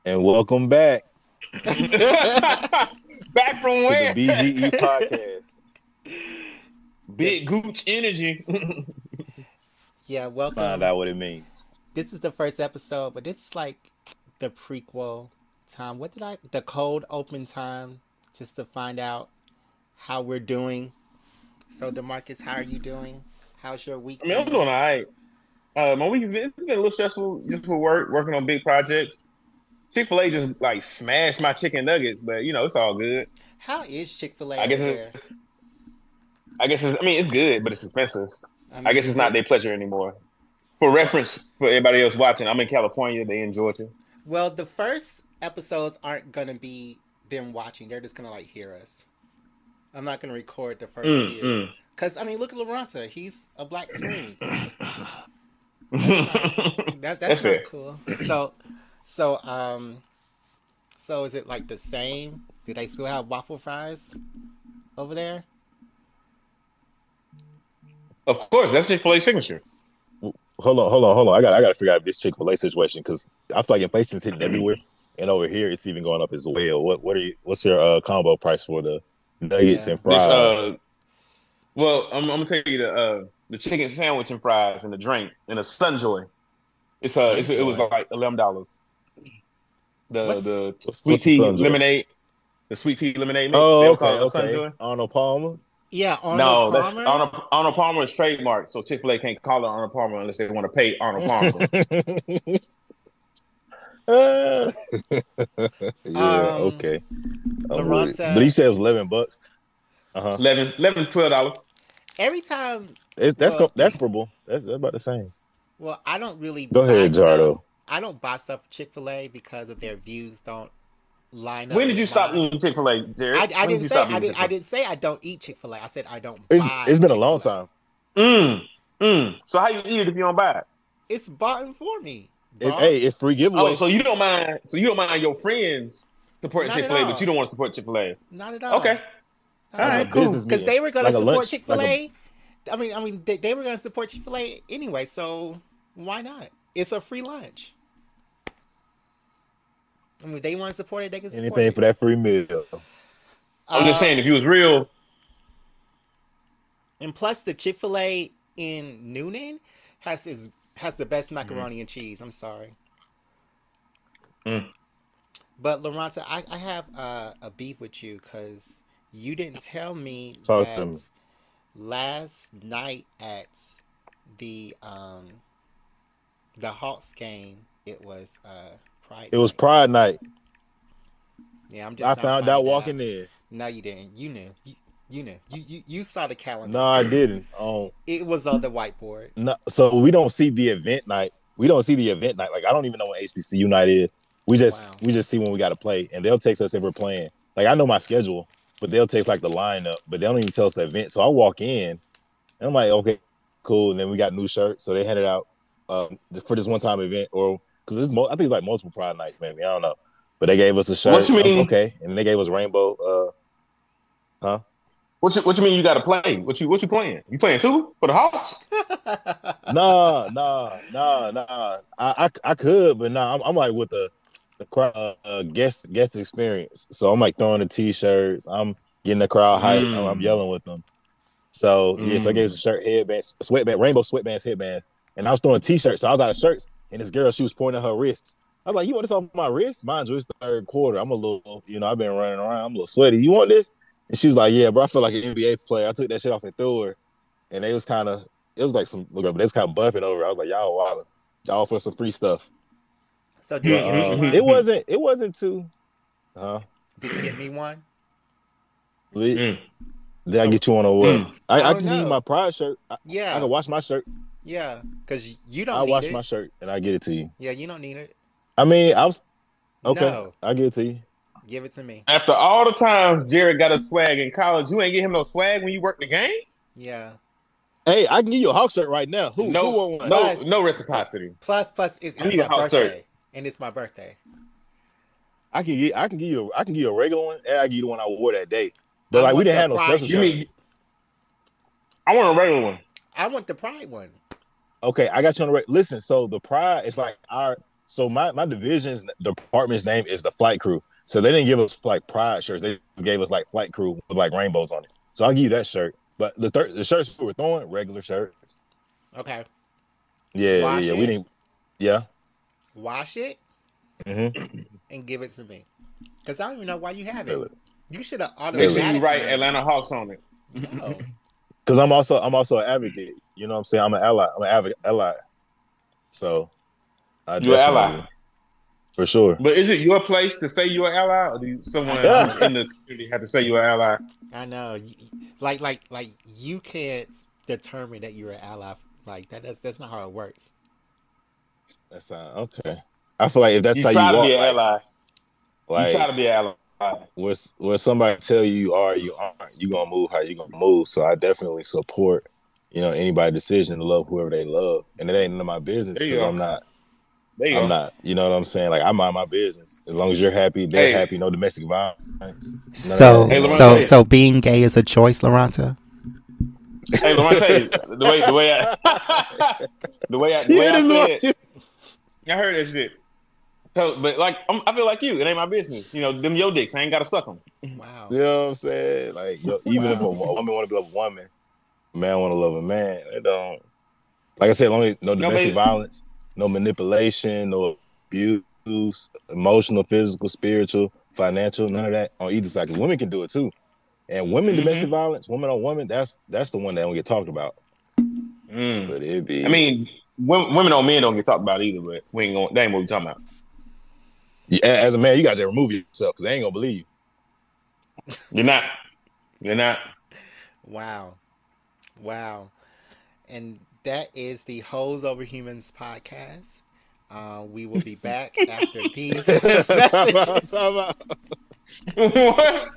And welcome back Back from to the where? BGE podcast. The, Big Gooch energy. yeah, Find welcome. out what it means. This is the first episode, but this is like the prequel time. The cold open time, just to find out how we're doing. So, Demarcus, how are you doing? How's your week I mean, I'm been? doing all right. My week has been a little stressful just for work, working on big projects. Chick-fil-A just like smashed my chicken nuggets, but it's all good. How is Chick fil A I guess over there? I mean it's good, but it's expensive. I I mean, guess it's is not it? their pleasure anymore. For It's, reference, for everybody else watching, I'm in California, they in Georgia. well, the first episodes aren't going to be them watching, they're just going to like hear us. I'm not going to record the first few. Mm, Because, I mean, look at Lorenta. He's a black screen. That's not mm. that's That's not fair. cool. So so is it like the same? Do they still have waffle fries over there? Of course, that's Chick-fil-A signature. Hold on. I gotta figure out this Chick-fil-A situation because I feel like inflation's hitting everywhere. And over here it's even going up as well. What's your combo price for the nuggets Yeah. and This fries? well, I'm gonna tell you the chicken sandwich and fries and the drink and a Sunjoy. It was Sunjoy. like $11. The What's the What's sweet the tea sun joy? lemonade, the sweet tea lemonade mix. They Oh, don't okay, call it a okay. Sunjoy. Arnold Palmer. Yeah, Arnold No, that's Palmer? Arnold Palmer is trademark, so Chick-fil-A can't call it Arnold Palmer unless they want to pay Arnold Palmer. Uh, yeah, Um okay. I'm with it. But he Lorenta, said it was $11. Uh-huh. 11, $12. every time That's well comparable. That's about the same. well, I don't really Go buy ahead, stuff. Jardo. I don't buy stuff at Chick-fil-A because of their views don't line up When did with you stop mine. eating Chick-fil-A, Jared? I When did didn't you say stop eating I Chick-fil-A? didn't say I don't eat Chick Fil A. I said I don't It's buy it's been a Chick long Fil A. time. So how you eat it if you don't buy it? It's bought for me, bro. It's free Oh, giveaway. so you don't mind? So you don't mind your friends supporting Not at Chick-fil-A, but you all. don't want to support Chick-fil-A? Not at Okay, all. Not all at Like a right, all. cool. business Because meeting, they were gonna like a support lunch, Chick like Fil a. A. They were gonna support Chick Fil A anyway. So why not? It's a free lunch. I mean, if they want to support it, they can support Anything it. for that free meal. I'm just saying, Um, if you was real, and plus the Chick Fil A in Noonan has the best Mhm. macaroni and cheese. I'm sorry. Mm. But Lorenta, I have a beef with you because you didn't tell me Talk to me. that last night at the um the Hawks game it was Pride It was Night. Pride Night. Yeah, I'm I just now found finding out that out. walking in. No, you didn't. You knew. You knew. You saw the No, calendar. I didn't. It was on the whiteboard. No, so we don't see the event night. We don't see the event night. Like I don't even know when HBCU night is. We just Wow. we just see when we got to play, and they'll text us if we're playing. Like I know my schedule, but they'll text like the lineup, but they don't even tell us the event. So I walk in, and I'm like, okay, cool. And then we got new shirts, so they handed out for this one time event, or because I think it's like multiple Pride nights, maybe I don't know. But they gave us a what shirt. you mean? Okay, and they gave us rainbow. Huh? What you mean? You got to play? What you playing? You playing too for the Hawks? Nah. I could, but nah. I'm like with the crowd guest experience. So I'm like throwing the t-shirts. I'm getting the crowd hype. I'm Mm, yelling with them. So yes, I gave us a mm. shirt, headbands, sweatband, rainbow sweatbands, headbands, and I was throwing t-shirts. So I was out of shirts, and this girl she was pointing at her wrist. I was like, "You want this off my wrist?" Mind you, it's the third quarter. I'm a little, I've been running around. I'm a little sweaty. You want this? And she was like, "Yeah, bro. I feel like an NBA player." I took that shit off and threw her, and it was like some, look, they was kind of bumping over. I was like, "Y'all wild, y'all for some free stuff." So did you But get me it one? wasn't too. Uh, Did you get me one? did Mm, I Oh, get you on a what? mm. I I don't can give you my know. pride shirt. I Yeah, can wash my shirt. yeah. Because you don't I need wash my it. shirt and I get it to you. Yeah, you don't need it. I mean, I was okay. No, I get it to you. give it to me. After all the times Jared got a swag in college, you ain't get him no swag when you work the game. Yeah. Hey, I can give you a Hawk shirt right now. Who No, want one? no, Plus, no reciprocity. plus, I it's need a my Hawk shirt. birthday, and it's my birthday. I can give you a regular one, and I can give you the one I wore that day. But I like we want didn't the have no pride special You shirt. shirt. mean I want a regular one? I want the pride one. Okay, I got you on the right. Listen, so the pride is like So my division's department's name is the flight crew. So they didn't give us like pride shirts. They gave us like flight crew with like rainbows on it. So I'll give you that shirt. But the shirts we were throwing, regular shirts. Okay. Yeah, Wash yeah, it? we didn't. Yeah. Wash it Mm-hmm. and give it to me. Because I don't even know why you have it. Really? You should have Make sure you automatically. write Atlanta Hawks on it. No. Because I'm also an advocate. You know what I'm saying? I'm an ally. I'm an ally. So I You're an ally. definitely, for sure. But is it your place to say you're an ally, or do someone else in the community have to say you're an ally? I know. Like you can't determine that you're an ally. Like that's not how it works. That's okay. I feel like if that's You how try you to walk, be an ally. like You try to be an ally. where somebody tell you are, you aren't. You gonna move how you gonna move. So I definitely support, anybody's decision to love whoever they love, and it ain't none of my business There you because go. I'm not. There you I'm go. not. You know what I'm saying? Like I mind my business. As long as you're happy, they're Hey. happy. No domestic violence. So Hey, so Lorante. so being gay is a choice, Loranta. Hey, let me tell you the way I said. I heard that shit. So, but like, I feel like you. It ain't my business. Them your dicks. I ain't got to suck them. Wow. You know what I'm saying? Like even if a woman want to love a woman, a man want to love a man. It don't. Like I said, only no domestic violence, no manipulation, no abuse, emotional, physical, spiritual, financial, none of that on either side. Because women can do it too. And women domestic violence, woman on woman, that's the one that don't get talked about. But it'd be. I mean, women on men don't get talked about either. But we ain't going. That ain't what we talking about. Yeah, as a man, you gotta remove yourself because they ain't gonna believe you. You're not. You're not. Wow. And that is the Hoes Over Humans podcast. We will be back after these messages. What?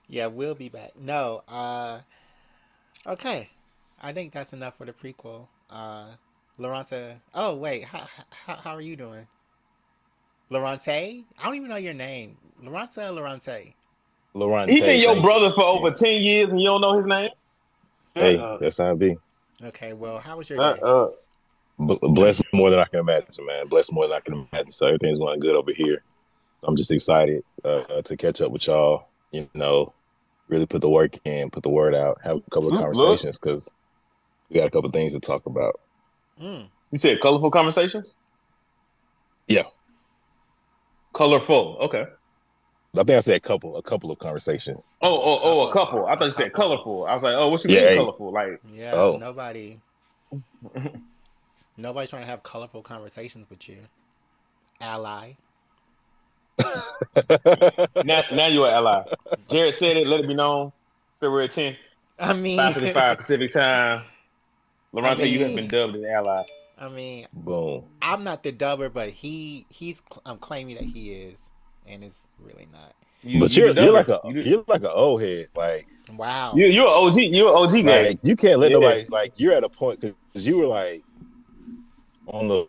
Yeah, we'll be back. No, okay. I think that's enough for the prequel. Loranta. Oh wait, how are you doing? Lorante? I don't even know your name. Loranta or Lorante? Lorante. He been your brother for over 10 years and you don't know his name? Hey, that's how it be. Okay, well, how was your day? Blessed more than I can imagine, man. Blessed more than I can imagine. So everything's going good over here. I'm just excited to catch up with y'all. Really put the work in, put the word out, have a couple of conversations because we got a couple of things to talk about. You said colorful conversations? Yeah. Colorful. Okay. I think I said a couple of conversations. A couple. I thought you said colorful. I was like, oh, what you mean colorful? Like, nobody's trying to have colorful conversations with you, ally. now you're an ally. Jared said it. Let it be known. February 10th. I mean, 5:55 Pacific time. Lorante, you have been dubbed an ally. I mean, boom. I'm not the dubber, but he's claiming that he is, and it's really not. But you're like an old head. Like, wow. You're an OG. You're an OG guy. Like, you can't let nobody. Like, you're at a point because you were like on the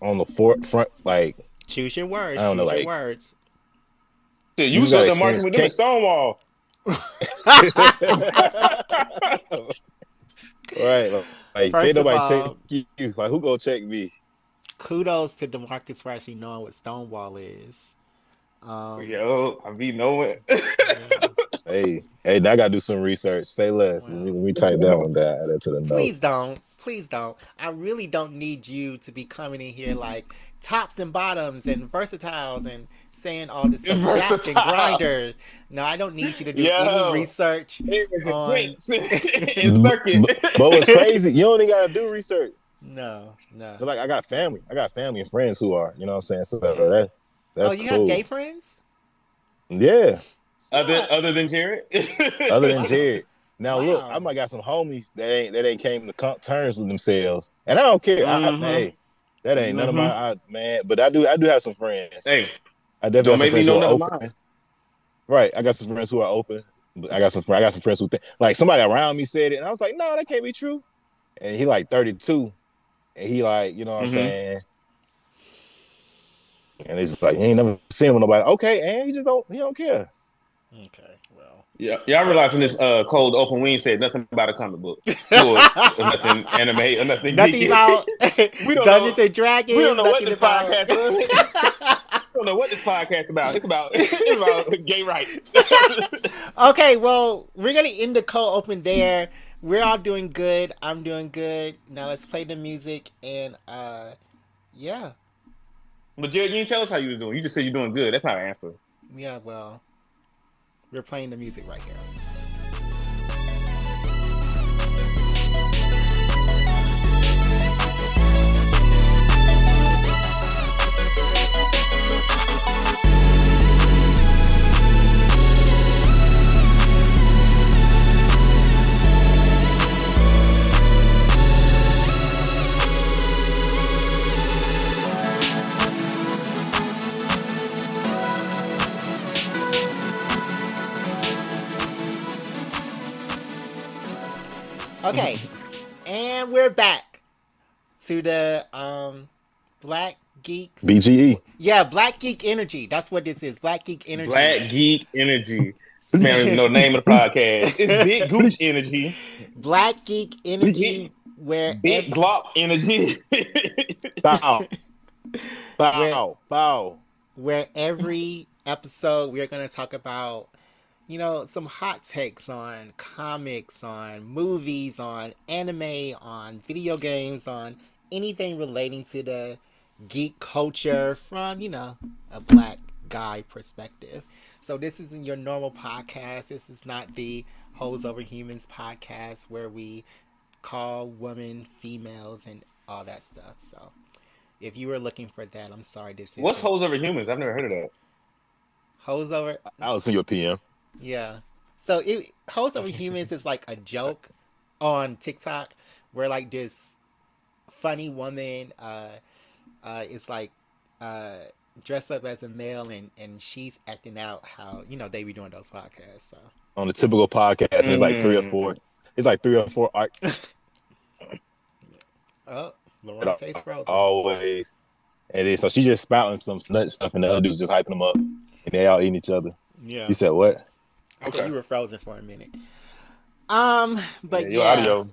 on the front. Like, choose your words. I don't know. Choose like, your words. Dude, you saw them marching with them in Stonewall. Right. Like, can't nobody check you. Like, who gonna check me? Kudos to DeMarcus for actually knowing what Stonewall is. Yo, I be knowing. Hey, I gotta do some research. Say less. Wow. Let me type that one down. Add that to the notes. Please don't. I really don't need you to be coming in here like tops and bottoms and versatiles and saying all this stuff. Jacked and grinders. No, I don't need you to do any research on. But what's crazy, you don't even gotta do research. No. But like I got family and friends who are, you know what I'm saying? So that's you cool. have gay friends? Yeah. Other than Jared? Other than Jared. Now look, I might got some homies that ain't came to terms with themselves, and I don't care. Hey, that ain't none of my man. But I do have some friends. Hey, I definitely have some friends who are open. Right, I got some friends who are open. But I got some friends who think like somebody around me said it, and I was like, no, that can't be true. And he like 32, and he like, you know what I'm saying. And he's like, he ain't never seen with nobody. Okay, and he don't care. Okay, well. Yeah, y'all realizing this cold open wing said nothing about a comic book or nothing anime or nothing Nothing geeky. about We don't know. Dungeons and We don't Dragons. know what Nothing this about. podcast is. We don't know what this podcast is about. It's about gay rights. Okay, well, we're gonna end the cold open there. We're all doing good. I'm doing good. Now let's play the music and yeah. But Jared, you didn't tell us how you was doing. You just said you're doing good. That's not an answer. Yeah, well, we're playing the music right here. Okay, and we're back to the Black Geeks. BGE. Yeah, Black Geek Energy. That's what this is. Black Geek Energy. Black Geek Energy. Man, don't even know the name of the podcast. It's Big Gooch Energy. Black Geek Energy, where Big Glock Energy. Bow. Where- Bow. Bow. where every episode we're going to talk about, you know, some hot takes on comics, on movies, on anime, on video games, on anything relating to the geek culture from, you know, a black guy perspective. So this isn't your normal podcast. This is not the Hoes Over Humans podcast where we call women females and all that stuff. So if you were looking for that, I'm sorry. This is What's Hoes Over Humans? I've never heard of that. Hoes Over. I'll send you a PM. Yeah. So Hoes Over Humans is like a joke on TikTok where like this funny woman is like dressed up as a male and she's acting out how, you know, they be doing those podcasts. So On the typical podcast, and it's like 3 or 4. It's like 3 or 4 oh, Laurenti's frozen. always. And then so she just spouting some nut stuff and the other dudes just hyping them up. And they all eating each other. Yeah. You said what? So you were frozen for a minute. But Your audio.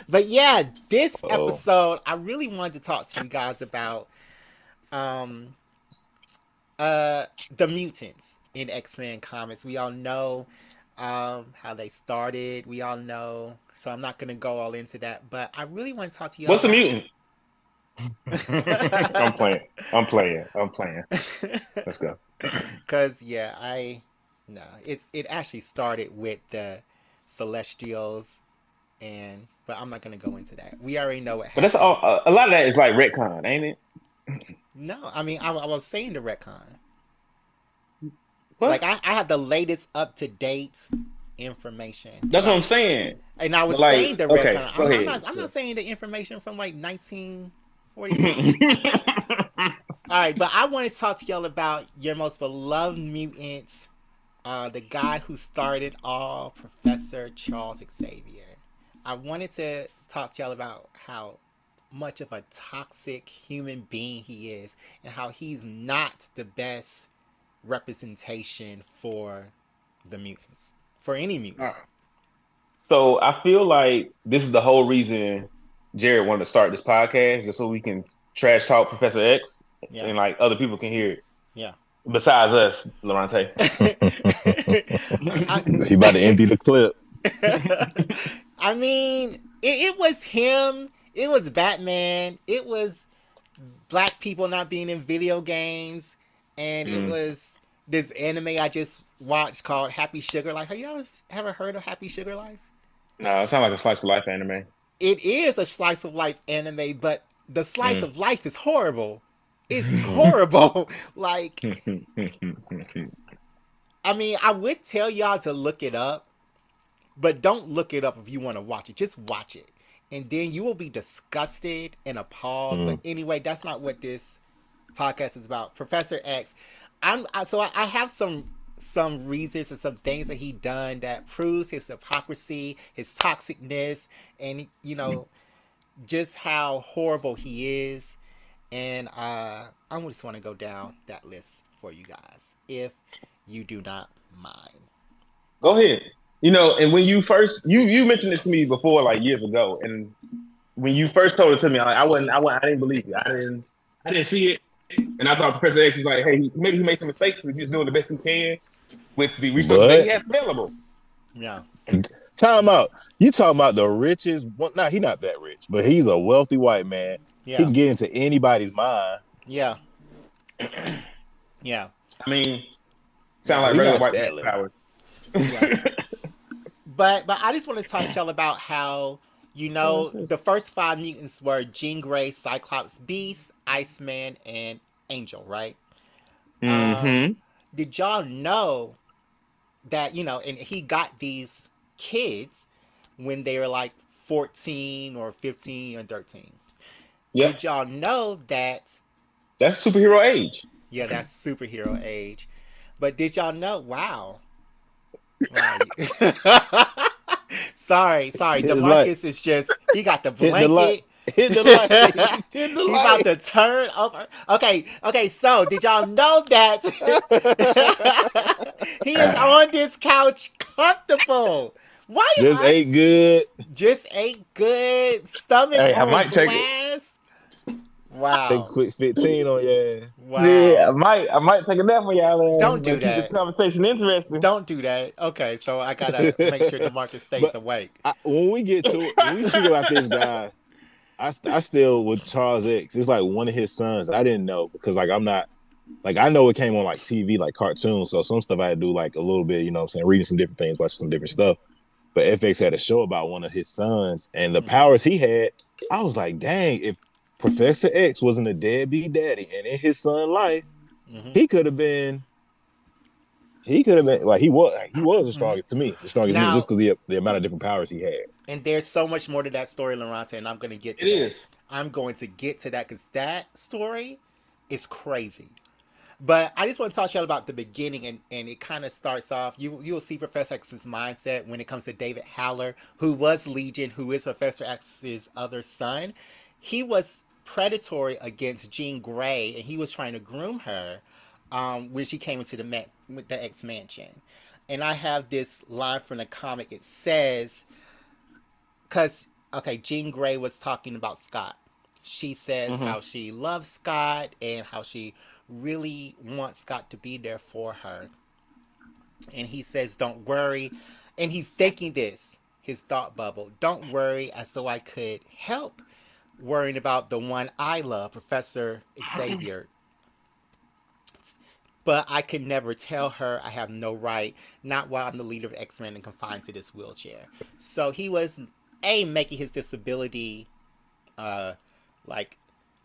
But yeah, this Uh-oh. episode, I really wanted to talk to you guys about the mutants in X-Men comics. We all know how they started. We all know, so I'm not gonna go all into that. But I really want to talk to you. What's a about... mutant? I'm playing. Let's go. Cause yeah, it actually started with the Celestials, but I'm not gonna go into that. We already know what But happened. that's all. A lot of that is like retcon, ain't it? No, I mean I was saying the retcon. What? Like I have the latest up to date information. That's what I'm saying. And I was Like, saying the okay, retcon. go I'm ahead. not saying the information from like 1942. All right, but I want to talk to y'all about your most beloved mutant, the guy who started all, Professor Charles Xavier. I wanted to talk to y'all about how much of a toxic human being he is and how he's not the best representation for the mutants, for any mutant. So I feel like this is the whole reason Jared wanted to start this podcast, just so we can trash talk Professor X Yeah. and like other people can hear it. Yeah. Besides us, Laurente. He about to empty the clip. I mean, it was him. It was Batman. It was black people not being in video games. And it was this anime I just watched called Happy Sugar Life. Have you ever heard of Happy Sugar Life? No, it sounds like a slice of life anime. It is a slice of life anime, but the slice of life is horrible. It's horrible. Like, I mean, I would tell y'all to look it up, but don't look it up if you want to watch it. Just watch it. And then you will be disgusted and appalled. But anyway, that's not what this podcast is about. Professor X. I have some reasons and some things that he done that proves his hypocrisy, his toxicness, and you know, just how horrible he is. And I just want to go down that list for you guys, if you do not mind. Go ahead. You know, and when you first you mentioned this to me before, like years ago, and when you first told it to me, I didn't believe you. I didn't see it, and I thought Professor X is like, hey, maybe he made some mistakes, but he's doing the best he can with the resources that he But has available. Yeah. time out. You talking about the richest? Well, nah, he not that rich, but he's a wealthy white man. He Yeah. can get into anybody's mind. Yeah. Yeah. I mean, sound So like he regular not white that man level. powers. Yeah. But I just want to talk to y'all about how, you know, the first 5 mutants were Jean Grey, Cyclops, Beast, Iceman, and Angel, right? Mm-hmm. Did y'all know that, you know, and he got these kids when they were like 14 or 15 or 13. Yep. Did y'all know that, That's superhero age. yeah, that's superhero age. But did y'all know, wow. sorry. Hit the light. DeMarcus is just, he got the Hit the light. blanket. Hit the light. Hit the He light. about to turn over. Okay, so did y'all know that he is on this couch comfortable? Why Just ate good. Just ate good, stomach Hey, I on might take it. blast. Wow. Take a quick 15 on your ass. Wow. Yeah, I might take a nap for y'all. Don't do Keep that. this conversation interesting. Don't do that. Okay, so I gotta make sure DeMarcus stays But awake. When we get to it, when we speak about this guy, I still with Charles X. It's like one of his sons. I didn't know because like I'm not like I know it came on like TV, like cartoons. So some stuff I had to do like a little bit, you know what I'm saying, reading some different things, watching some different stuff. But FX had a show about one of his sons and the powers he had. I was like, dang, if Professor X wasn't a deadbeat daddy and in his son's life, he could have been like he was the strongest to me, the strongest Now- just because the amount of different powers he had. And there's so much more to that story, Loranta, and I'm going to get to It that. is. I'm going to get to that because that story is crazy. But I just want to talk to y'all about the beginning, and it kind of starts off. You'll see Professor X's mindset when it comes to David Haller, who was Legion, who is Professor X's other son. He was predatory against Jean Grey, and he was trying to groom her when she came into the X Mansion. And I have this line from the comic. It says, because, okay, Jean Grey was talking about Scott. She says how she loves Scott and how she really wants Scott to be there for her. And he says, don't worry. And he's thinking this, his thought bubble. Don't worry, as though I could help worrying about the one I love, Professor Xavier. But I could never tell her I have no right, not while I'm the leader of X-Men and confined to this wheelchair. So he was, making his disability like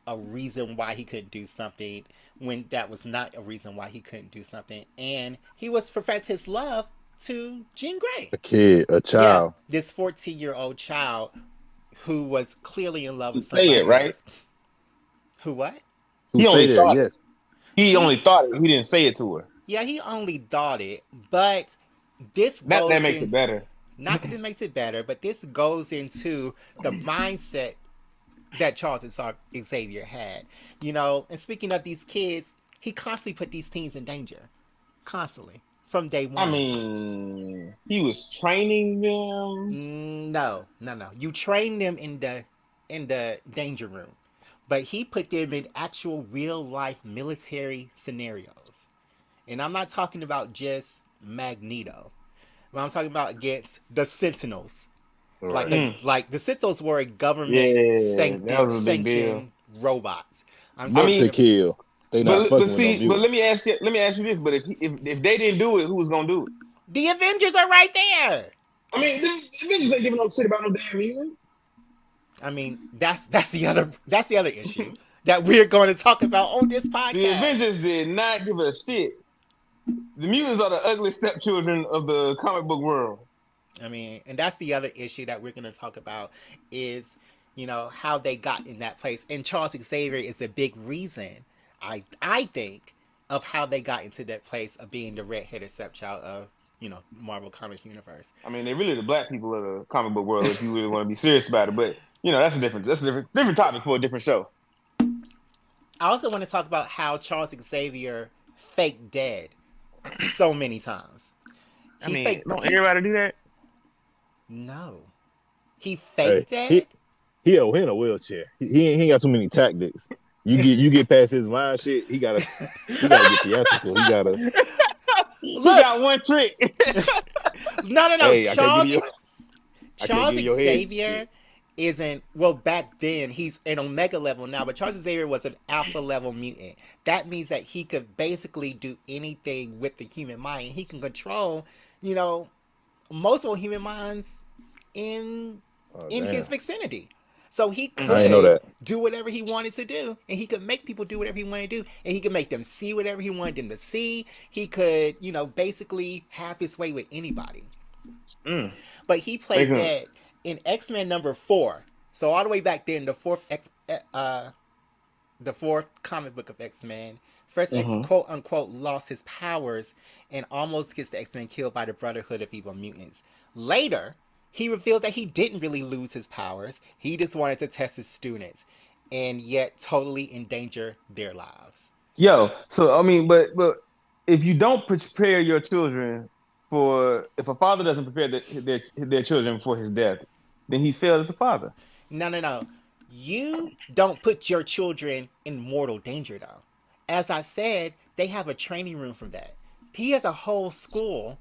a reason why he couldn't do something when that was not a reason why he couldn't do something. And he was profess his love to Jean Grey. A kid, a child. Yeah, this 14-year-old child who was clearly in love with Say somebody it, right? else. Who what? Who He only stayed thought there, it. He only thought it. He didn't say it to her. Yeah, he only thought it, but this That goes makes it better. Not that it makes it better, but this goes into the mindset that Charles Xavier had. You know, and speaking of these kids, he constantly put these teens in danger. Constantly. From day one. I mean, he was training them. No. You train them in the danger room. But he put them in actual real life military scenarios. And I'm not talking about just Magneto. But I'm talking about against the Sentinels. Right. Like the Sentinels were a government that was a big deal. sanctioned robots. To kill. They not fucking with no but mutant. let me ask you this. But if they didn't do it, who was gonna do it? The Avengers are right there. I mean, the Avengers ain't giving no shit about no damn mutant. I mean, that's the other issue that we're going to talk about on this podcast. The Avengers did not give a shit. The mutants are the ugly stepchildren of the comic book world. I mean, and that's the other issue that we're going to talk about is, you know, how they got in that place. And Charles Xavier is a big reason, I think, of how they got into that place of being the red-headed stepchild of, you know, Marvel Comics universe. I mean, they're really the black people of the comic book world if you really want to be serious about it. But you know, that's a different topic for a different show. I also want to talk about how Charles Xavier fake dead so many times. I mean, don't everybody do that? No. He fake dead? He in a wheelchair. He ain't got too many tactics. You get past his mind shit, he gotta get theatrical. He got one trick. No. Hey, Charles Xavier isn't, well, back then he's an Omega level now, but Charles Xavier was an Alpha level mutant. That means that he could basically do anything with the human mind. He can control, multiple human minds in his vicinity. So he could do whatever he wanted to do, and he could make people do whatever he wanted to do, and he could make them see whatever he wanted them to see. He could, basically have his way with anybody. But he played dead in X-Men number 4. So all the way back then, the fourth comic book of X-Men, First X quote unquote lost his powers and almost gets the X-Men killed by the Brotherhood of Evil Mutants. Later, he revealed that he didn't really lose his powers. He just wanted to test his students and yet totally endanger their lives. Yo, so I mean, but if you don't prepare your children if a father doesn't prepare their children for his death, then he's failed as a father. No. You don't put your children in mortal danger, though. As I said, they have a training room for that. He has a whole school.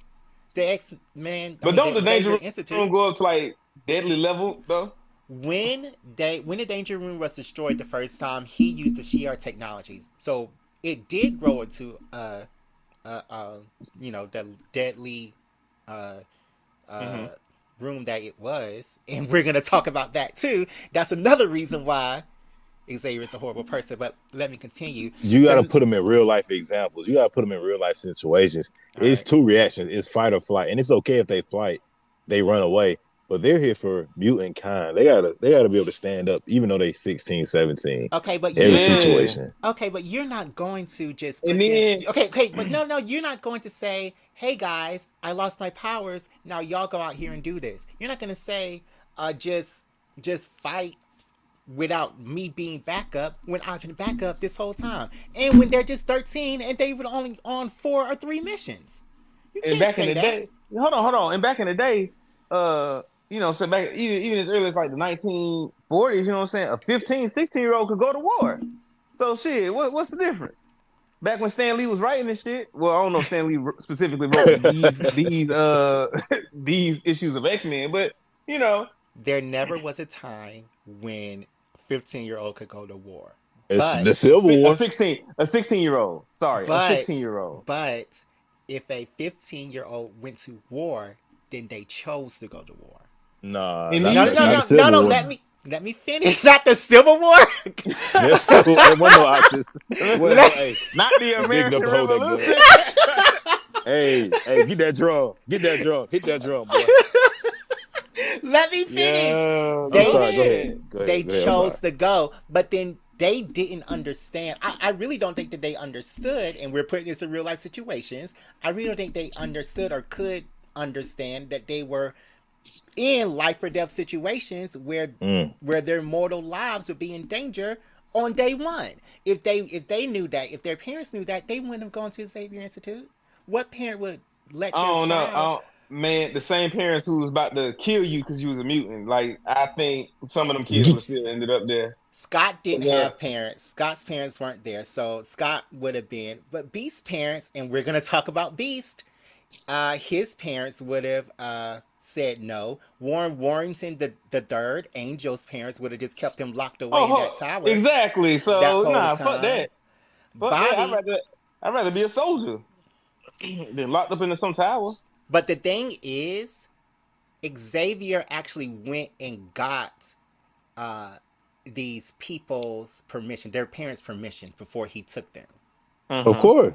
The X-Men, but don't the danger room go up to like deadly level though? When the danger room was destroyed the first time, he used the Shi'ar technologies, so it did grow into the deadly room that it was, and we're gonna talk about that too. That's another reason why Xavier is a horrible person. But let me continue. You got to put them in real life examples. You got to put them in real life situations. It's two reactions. It's fight or flight, and it's okay if they fight, they run away. But they're here for mutant kind. They gotta be able to stand up, even though they 16, 17. Okay, but every situation. Okay, but you're not going to just but no, you're not going to say, "Hey guys, I lost my powers. Now y'all go out here and do this." You're not going to say, just fight without me being backup when I've been backup this whole time, and when they're just 13 and they were only on 4 or 3 missions. You can't say that. Day, hold on. And back in the day, so back even as early as like the 1940s, you know what I'm saying? A 15, 16-year-old could go to war. So shit, what's the difference? Back when Stan Lee was writing this shit, well, I don't know if Stan Lee specifically wrote these issues of X-Men, but there never was a time when 15-year-old could go to war. It's the Civil War. A 16-year-old. Sorry, a 16-year-old. But if a 15-year-old went to war, then they chose to go to war. No. Let me finish. Not the Civil War. There were no options. Not the American Revolution. Hey, get that drum. Hit that drum, boy. Let me finish. Go ahead. They chose to go, but then they didn't understand. I really don't think that they understood, and we're putting this in real life situations. I really don't think they understood or could understand that they were in life or death situations where their mortal lives would be in danger on day one. If they knew that, if their parents knew that, they wouldn't have gone to Xavier Institute. What parent would let their child? Man, the same parents who was about to kill you because you was a mutant. Like, I think some of them kids would still ended up there. Scott didn't have parents. Scott's parents weren't there, so Scott would have been. But Beast's parents, and we're gonna talk about Beast. His parents would have said no. Warren Warrington, the third, Angel's parents would have just kept him locked away in that tower. Exactly. So fuck that. Bobby, I'd rather be a soldier than locked up into some tower. But the thing is, Xavier actually went and got these people's permission, their parents' permission, before he took them. Of course.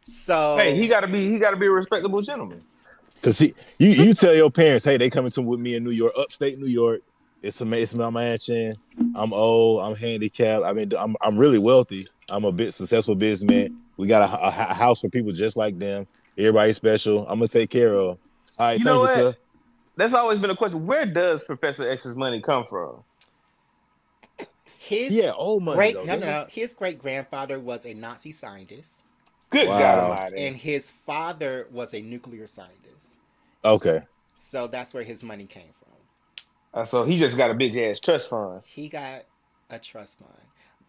So hey, he gotta be a respectable gentleman. Cause you tell your parents, hey, they coming to with me in New York, upstate New York. It's my mansion. I'm old. I'm handicapped. I mean, I'm really wealthy. I'm a bit successful businessman. We got a house for people just like them. Everybody special. I'm gonna take care of. All right, thank you, sir. That's always been a question. Where does Professor X's money come from? His old money. His great grandfather was a Nazi scientist. Good God Wow. Almighty. And his father was a nuclear scientist. Okay. So that's where his money came from. So he just got a big ass trust fund, He got a trust fund.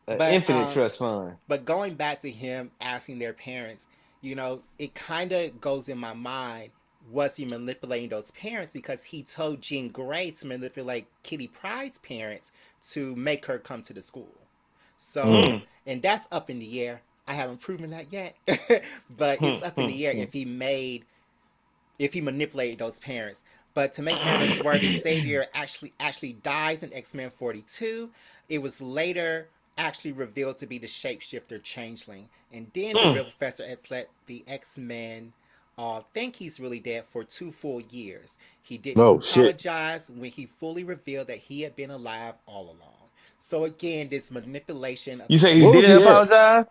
an But infinite trust fund. But going back to him asking their parents, it kind of goes in my mind. Was he manipulating those parents because he told Jean Grey to manipulate Kitty Pryde's parents to make her come to the school? So, and that's up in the air. I haven't proven that yet, but it's up in the air if he manipulated those parents. But to make matters worse, Xavier actually dies in X-Men 42. It was later actually revealed to be the shapeshifter Changeling. And then the real Professor X let the X-Men think he's really dead for 2 full years. He didn't apologize when he fully revealed that he had been alive all along. So again, this manipulation. You say he didn't apologize?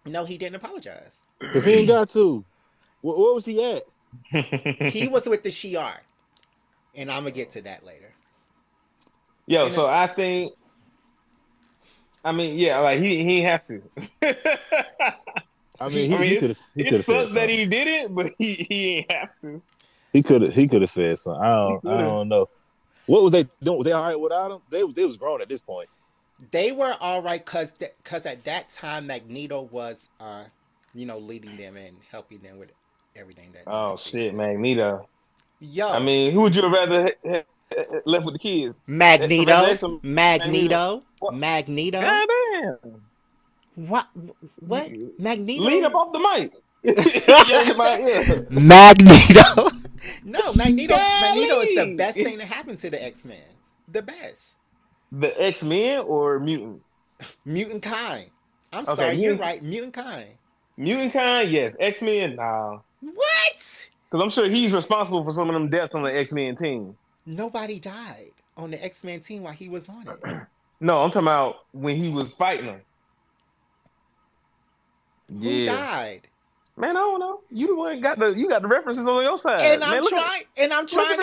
No, he didn't apologize. Because he ain't got to. Where was he at? He was with the Shi'ar. And I'm going to get to that later. Yo, so I think, like he ain't have to. He could have said it sucks something. that he did it, but he ain't have to. He could have said something. I don't know. What was they doing? Was they all right without him? They was grown at this point. They were all right because at that time Magneto was leading them and helping them with everything that. Oh shit, Magneto. Yo, who would you rather left with the kids? Magneto. Goddamn. What? Magneto? Lean up off the mic. Magneto. No, Magneto is the best thing that happened to the X-Men. The best. The X-Men or mutant? Mutant kind. I'm sorry, you're right. Mutant kind. Mutant kind, yes. X-Men, nah. What? Because I'm sure he's responsible for some of them deaths on the X-Men team. Nobody died on the X-Men team while he was on it. No, I'm talking about when he was fighting them. Who died? Man, I don't know. You the one got the references on your side. And I'm trying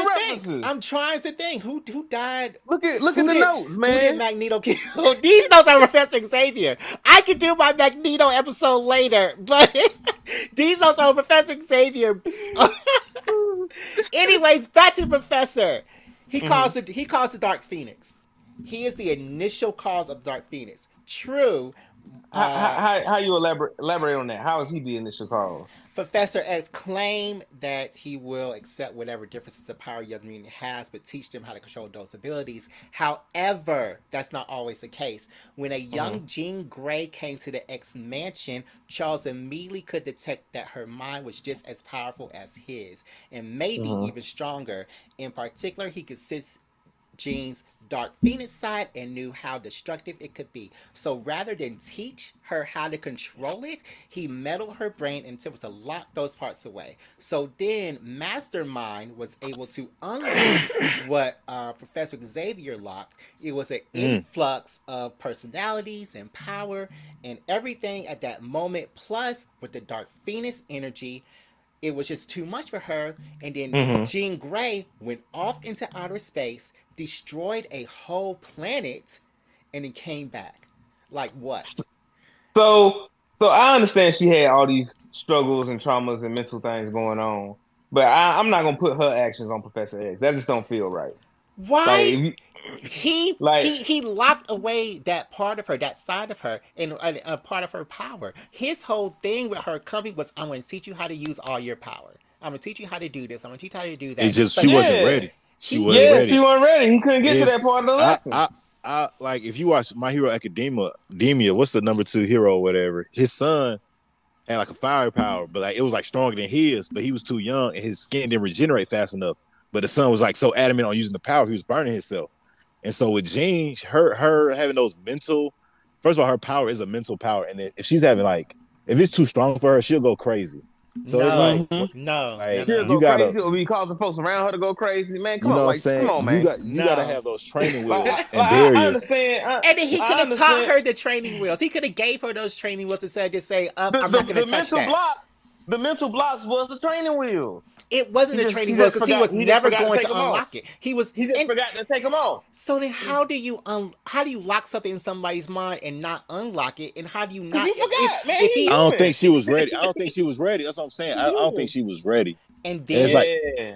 to think. Who died? Look at the notes, man. Who did Magneto kill? These notes are Professor Xavier. I could do my Magneto episode later, but these notes are Professor Xavier. Anyways, back to Professor. He calls the Dark Phoenix. He is the initial cause of the Dark Phoenix. True. How you elaborate on that? How is he the initial cause? Professor X claimed that he will accept whatever differences of power young mutant has, but teach them how to control those abilities. However, that's not always the case. When a young Jean Grey came to the X Mansion, Charles immediately could detect that her mind was just as powerful as his, and maybe even stronger. In particular, he could sense Jean's Dark Phoenix side and knew how destructive it could be. So rather than teach her how to control it, he meddled her brain and attempted to lock those parts away. So then Mastermind was able to unlock what Professor Xavier locked. It was an influx of personalities and power and everything at that moment. Plus, with the Dark Phoenix energy, it was just too much for her. And then Jean Grey went off into outer space, destroyed a whole planet, and then came back. Like what? So I understand she had all these struggles and traumas and mental things going on, but I'm not gonna put her actions on Professor X. That just don't feel right. Why? He locked away that part of her, that side of her, and a part of her power. His whole thing with her coming was, I'm going to teach you how to use all your power. I'm going to teach you how to do this. I'm going to teach you how to do that. It's just she wasn't ready. She wasn't ready. He couldn't get to that part of the lesson. I like if you watch My Hero Academia, what's the number 2 hero or whatever? His son had like a fire power, but like it was like stronger than his, but he was too young and his skin didn't regenerate fast enough. But the son was like so adamant on using the power, he was burning himself. And so with Jean, her having those mental, first of all, her power is a mental power, and if she's having like, if it's too strong for her, she'll go crazy. So it's like, she'll go crazy, or be causing folks around her to go crazy. Man, come on, come on, man. You gotta have those training wheels and barriers. I understand. And then he could have taught her the training wheels. He could have gave her those training wheels instead of just say, "I'm not going to touch that." The mental blocks was the training wheels. It wasn't a training wheel because he was never going to unlock it. He just forgot to take them off. So then, how do you lock something in somebody's mind and not unlock it? And how do you not? You forgot, man. I don't think she was ready. That's what I'm saying. I don't think she was ready. And then it's like,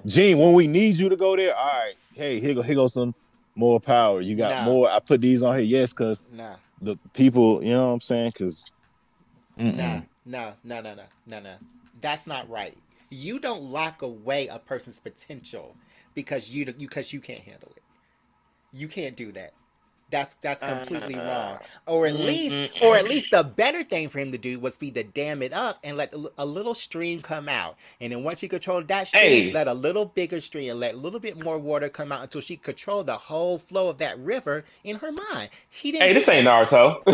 Gene, when we need you to go there, all right. Hey, here goes some more power. You got more. I put these on here, yes, because the people, you know what I'm saying? Because no. That's not right. You don't lock away a person's potential because you can't handle it. You can't do that. That's completely wrong. Or at least the better thing for him to do was be to dam it up and let a little stream come out. And then once she controlled that stream, let a little bigger stream and let a little bit more water come out until she controlled the whole flow of that river in her mind. He didn't. Hey, this ain't Naruto.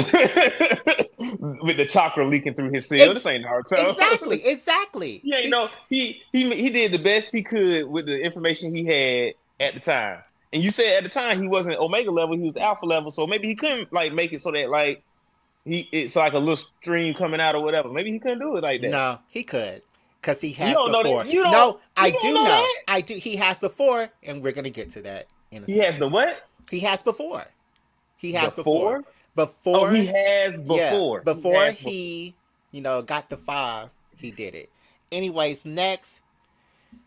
With the chakra leaking through his seal. This ain't Naruto. Exactly. Yeah, you know, he did the best he could with the information he had at the time. And you said at the time he wasn't Omega level, he was Alpha level, so maybe he couldn't like make it so that like it's like a little stream coming out or whatever. Maybe he couldn't do it like that. No, he could, because he has before. I do know. I do. He has before, and we're gonna get to that in a second. He has the what? He has before. He has before. Before. Oh, he has before. Yeah, before he got the 5, he did it. Anyways, next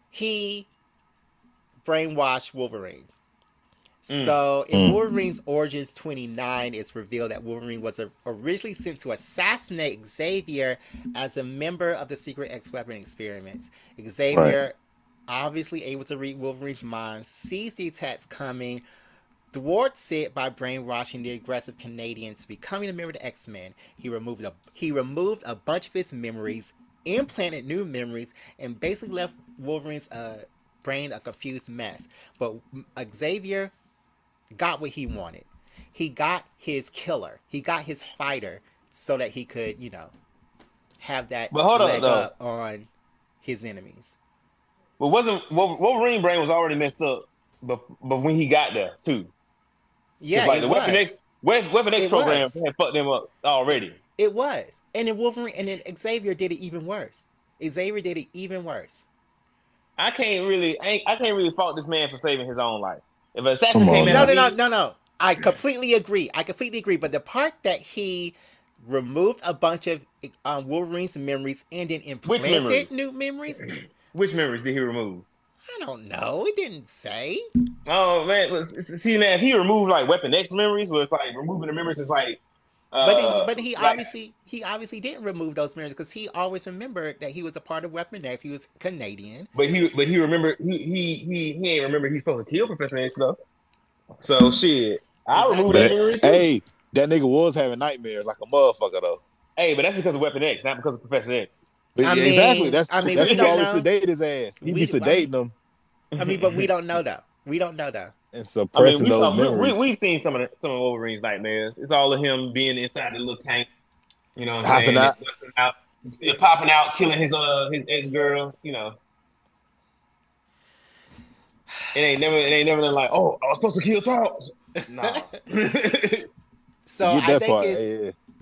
he brainwashed Wolverine. So, in Wolverine's Origins 29, it's revealed that Wolverine was originally sent to assassinate Xavier as a member of the secret X-Weapon experiments. Xavier, obviously able to read Wolverine's mind, sees the attacks coming, thwarts it by brainwashing the aggressive Canadians, becoming a member of the X-Men. He removed a bunch of his memories, implanted new memories, and basically left Wolverine's brain a confused mess. But Xavier got what he wanted. He got his killer. He got his fighter so that he could, have that leg up on his enemies. But Wolverine brain was already messed up, but when he got there too. Yeah, like the Weapon X program had fucked them up already. It was, and then Xavier did it even worse. I can't really fault this man for saving his own life. If an assassin came in, no. I completely agree. But the part that he removed a bunch of Wolverine's memories and then implanted new memories. Which memories did he remove? I don't know. It didn't say. Oh man, see now if he removed like Weapon X memories, was like removing the memories is like. But he obviously didn't remove those memories because he always remembered that he was a part of Weapon X. He was Canadian. But he remembered he ain't remember he's supposed to kill Professor X though. So shit, I removed that memory too. Hey, that nigga was having nightmares like a motherfucker though. Hey, but that's because of Weapon X, not because of Professor X. Exactly. That's who always sedate his ass. He be sedating them. But we don't know though. And suppressing those memories. We've seen some of Wolverine's nightmares. It's all of him being inside the little tank. You know what I'm saying? Popping out, killing his ex-girl. You know. It ain't never been like, oh, I was supposed to kill Charles. Nah. So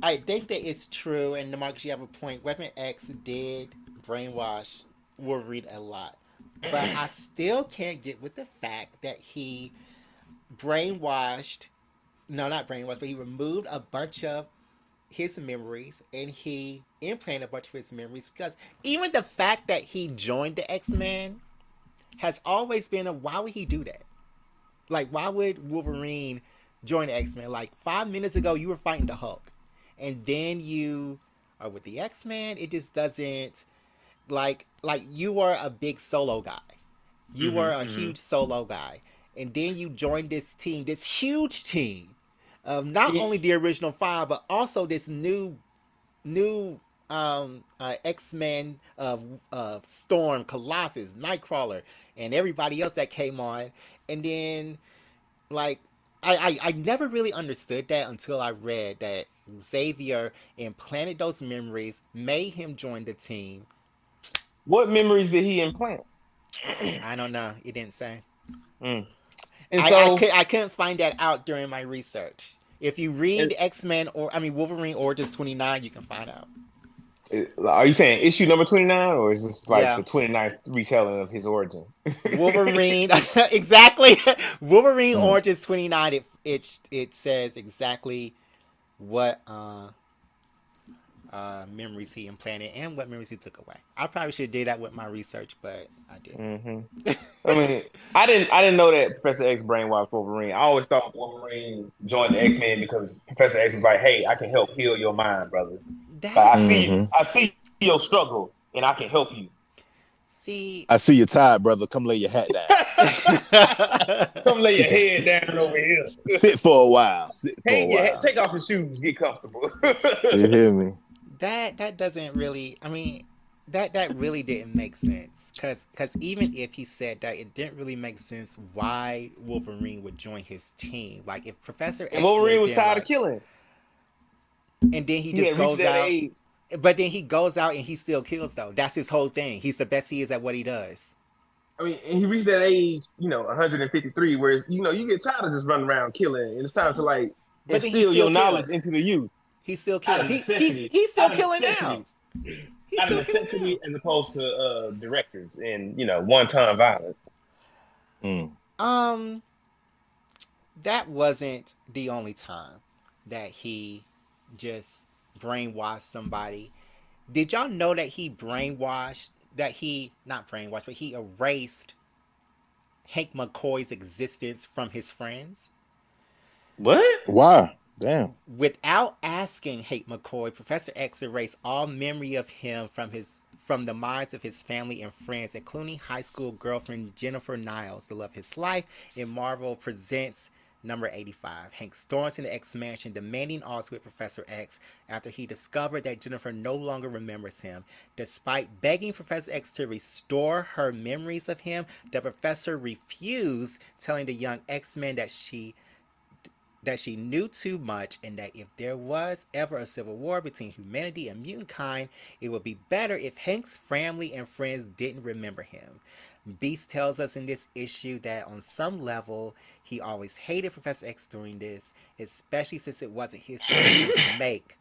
I think that it's true, and Marcus, you have a point. Weapon X did brainwash Wolverine a lot. But I still can't get with the fact that he he removed a bunch of his memories and he implanted a bunch of his memories, because even the fact that he joined the X-Men has always been why would he do that? Like, why would Wolverine join the X-Men? Like, 5 minutes ago, you were fighting the Hulk. And then you are with the X-Men. It just doesn't... Like you are a big solo guy. You were a huge solo guy. And then you joined this team, this huge team of not only the original 5, but also this new X-Men of Storm, Colossus, Nightcrawler, and everybody else that came on. And then, like, I never really understood that until I read that Xavier implanted those memories, made him join the team. What memories did he implant? I don't know. It didn't say. And so I couldn't find that out during my research. If you read Wolverine Origins 29, you can find out. Are you saying issue number 29, or is this like Yeah, the 29th retelling of his origin? Wolverine. Exactly. Wolverine Mm. Origins 29. It says exactly what memories he implanted and what memories he took away. I probably should do that with my research, but I hmm didn't. I mean, I didn't know that Professor X brainwashed Wolverine. I always thought Wolverine joined the X-Men because Professor X was like, "Hey, I can help heal your mind, brother. Like, That Hmm. I see your struggle, and I can help you. see. I see you're tired, brother. Come lay your hat down. Come lay your Sit your head down over here. sit for a while. Sit for a while. Take off your shoes, get comfortable." You hear me? That doesn't really. I mean, that really didn't make sense. Cause even if he said that, it didn't really make sense why Wolverine would join his team. Like if Professor And X would Wolverine have was been tired of like, killing. and then he He just had reached goes that out. age. But then he goes out and he still kills though. That's his whole thing. He's the best he is at what he does. I mean, and he reached that age, 153, where you get tired of just running around killing, and it's time to like But then he instill still your knowledge kills. into the youth He still out kills. of necessity, He's still out of killing now. necessity, He's out of still killing necessity, now. as opposed to directors and one-time violence. Mm. Um, that wasn't the only time that he just brainwashed somebody. Did y'all know that he brainwashed, that he, not brainwashed, but he erased Hank McCoy's existence from his friends? What? Why? Damn. Without asking Hank McCoy, Professor X erased all memory of him from the minds of his family and friends, including high school girlfriend Jennifer Niles, the love of his life, in Marvel Presents number 85. Hank storms into X Mansion demanding odds with Professor X after he discovered that Jennifer no longer remembers him. Despite begging Professor X to restore her memories of him, the professor refused, telling the young X-Men that she knew too much and that if there was ever a civil war between humanity and mutant kind, it would be better if Hank's family and friends didn't remember him. Beast tells us in this issue that on some level, he always hated Professor X during this, especially since it wasn't his decision to make.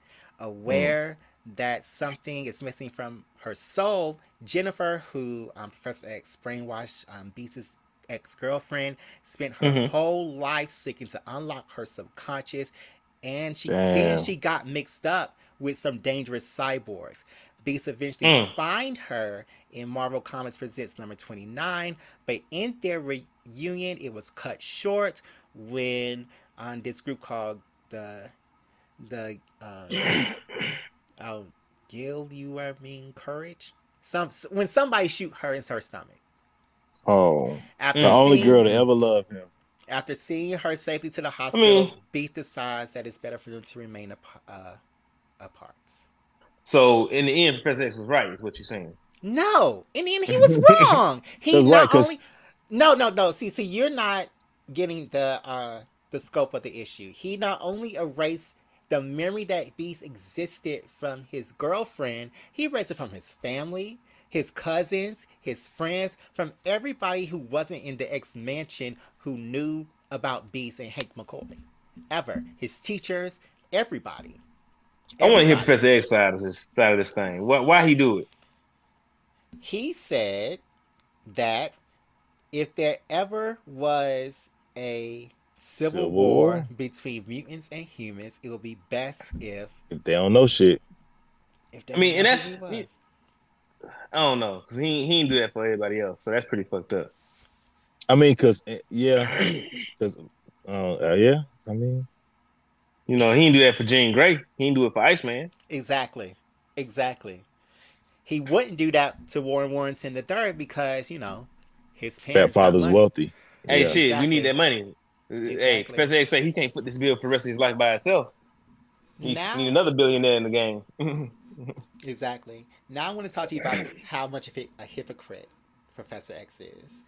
Mm. Aware that something is missing from her soul, Jennifer, who Professor X brainwashed Beast's ex-girlfriend, spent her Mm-hmm. whole life seeking to unlock her subconscious, and Damn. she got mixed up with some dangerous cyborgs. Beast eventually Mm. find her in Marvel Comics Presents number 29, but in their reunion, it was cut short when on this group called the oh, Gil, you are mean courage. When somebody shoot her in her stomach. Oh, After the Mm. only girl seeing to ever love him. After seeing her safely to the I mean, hospital, Beast decides that it's better for them to remain apart. so in the end, Professor X was right, is what you're saying. No, in the end, he was wrong. He That's right, not because only no. See, you're not getting the scope of the issue. He not only erased the memory that Beast existed from his girlfriend, he erased it from his family, his cousins, his friends, from everybody who wasn't in the X Mansion who knew about Beast and Hank McCoy. Ever. His teachers, everybody. I want to hear Everybody. Professor X side of this thing. Why he do it? He said that if there ever was a civil Civil war War. between mutants and humans, it would be best If they don't know shit, if they I don't mean, know and who he I was. don't know, because he didn't do that for everybody else, so that's pretty fucked up. I mean, yeah, because yeah, I mean, He didn't do that for Jean Grey. He didn't do it for Iceman. Exactly. Exactly. He wouldn't do that to Warren Warrington III because, his fat parents got father's money. wealthy. Hey, Yeah, shit, we need Exactly. that money. Hey, Exactly. Professor X say he can't put this bill for the rest of his life by himself. He need Now, another billionaire in the game. exactly. Now I want to talk to you about how much of a hypocrite Professor X is.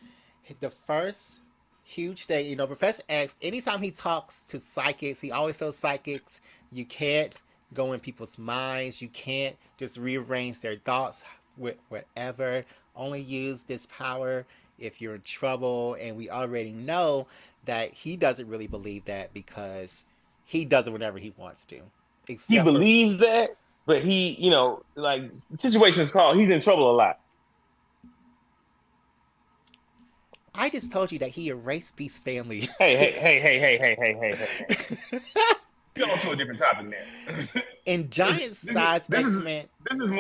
The first huge thing, Professor X, anytime he talks to psychics, he always tells psychics, you can't go in people's minds, you can't just rearrange their thoughts with whatever. Only use this power if you're in trouble. And we already know that he doesn't really believe that because he does it whenever he wants to. He Except for believes that. but he, like situations called, he's in trouble a lot. I just told you that he erased Beast's family. Hey. Go on to a different topic now. In giant this, is, size this is X-Men. this is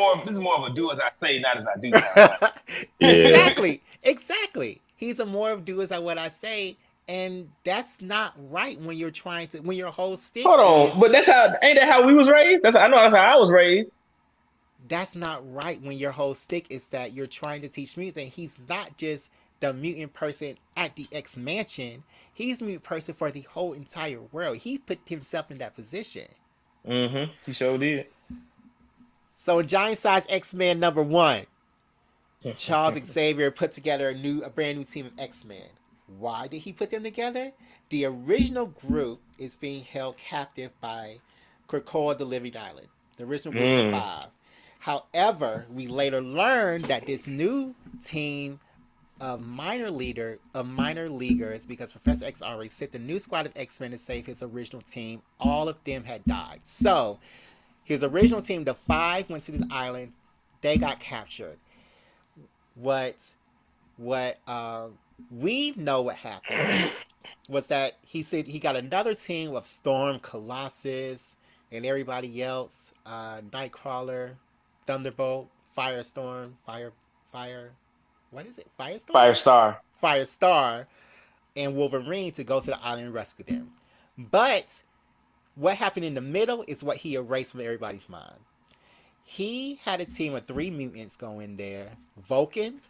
more of a do as I say, not as I do kind of topic. Yeah. Exactly. He's a more of do as I what I say, and that's not right when you're trying to when your whole stick Hold is. on, but ain't that how we was raised? I know that's how I was raised. That's not right when your whole stick is that you're trying to teach mutant. He's not just the mutant person at the X Mansion. He's the mutant person for the whole entire world. He put himself in that position. Mm-hmm. He sure did. So in Giant Size X-Men #1, Charles Xavier put together a brand new team of X-Men. Why did he put them together? The original group is being held captive by Krakoa, the Living Island. The original group of 5. However, we later learned that this new team of minor leaguers, because Professor X already sent the new squad of X-Men to save his original team, all of them had died. So his original team, the 5, went to this island. They got captured. What we know what happened was that he said he got another team of Storm, Colossus, and everybody else. Nightcrawler, Thunderbolt, Firestorm, what is it? Firestorm? Firestar, and Wolverine to go to the island and rescue them. But what happened in the middle is what he erased from everybody's mind. He had a team of 3 mutants go in there. Vulcan,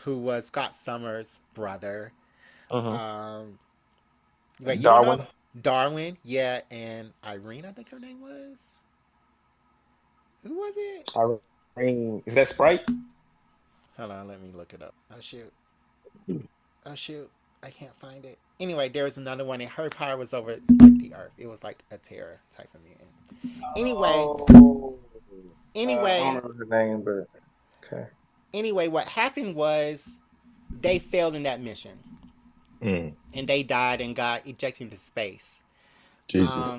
who was Scott Summers' brother. Darwin. Darwin, yeah, and Irene, I think her name was. Who was it? Irene. Is that Sprite? Hold on, let me look it up. Oh shoot. I can't find it. Anyway, there was another one, and her power was over like the Earth. It was like a Terra type of mutant. Anyway, I don't know her name, but okay. Anyway, what happened was they failed in that mission, and they died and got ejected into space. Jesus.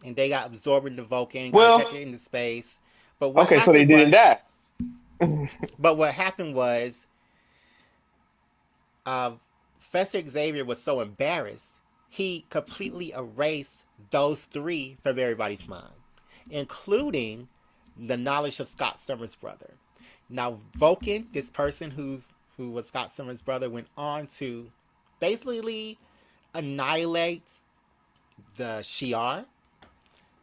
And they got absorbed into Vulcan, got ejected into space. But what so they didn't die. But what happened was, Professor Xavier was so embarrassed, he completely erased those 3 from everybody's mind, including the knowledge of Scott Summers' brother. Now, Vulcan, this person who was Scott Summers' brother, went on to basically annihilate the Shi'ar,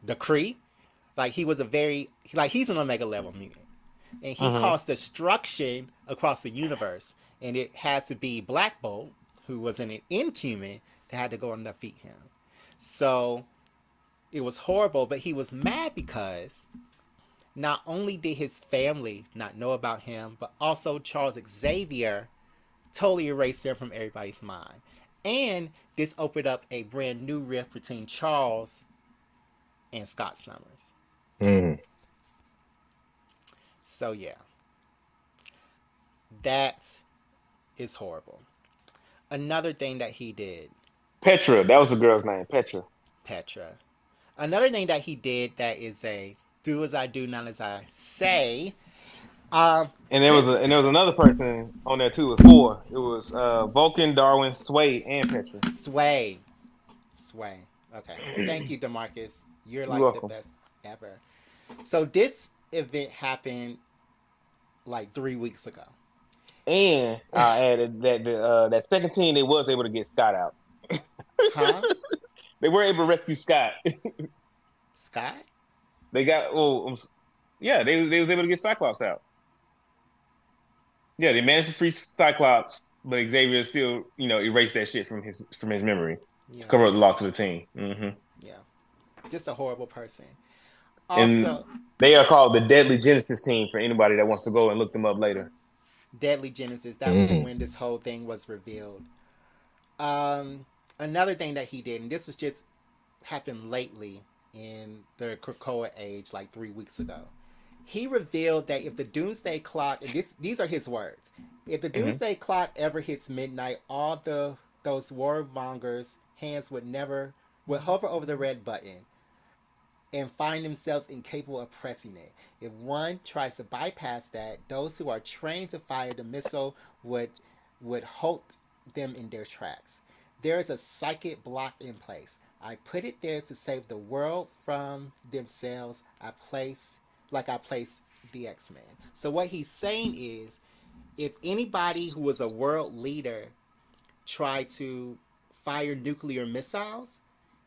the Kree. Like, he was he's an Omega level mutant. And he caused destruction across the universe. And it had to be Black Bolt, who was an Inhuman, that had to go and defeat him. So it was horrible, but he was mad because not only did his family not know about him, but also Charles Xavier totally erased him from everybody's mind. And this opened up a brand new rift between Charles and Scott Summers. So yeah, that is horrible. Another thing that he did, Petra, that was the girl's name, Petra. Another thing that he did that is a do as I do, not as I say. And there was another person on there too. It was 4. It was Vulcan, Darwin, Sway, and Petra. Sway. Okay, thank you, DeMarcus. You're like the best ever. So this event happened like 3 weeks ago. And I added that that second team, they was able to get Scott out. Huh? They were able to rescue Scott. Scott? They got they was able to get Cyclops out. Yeah, they managed to free Cyclops, but Xavier still, erased that shit from his memory to cover up the loss of the team. Yeah, just a horrible person. Also, and they are called the Deadly Genesis team for anybody that wants to go and look them up later. Deadly Genesis. That was when this whole thing was revealed. Another thing that he did, and this was just happened lately in the Krakoa age, like 3 weeks ago. He revealed that if the Doomsday Clock, and these are his words, if the Doomsday Clock ever hits midnight, all those warmongers' hands would hover over the red button, and find themselves incapable of pressing it. If one tries to bypass that, those who are trained to fire the missile would halt them in their tracks. There is a psychic block in place. I put it there to save the world from themselves. I place the X-Men. So what he's saying is, if anybody who was a world leader tried to fire nuclear missiles,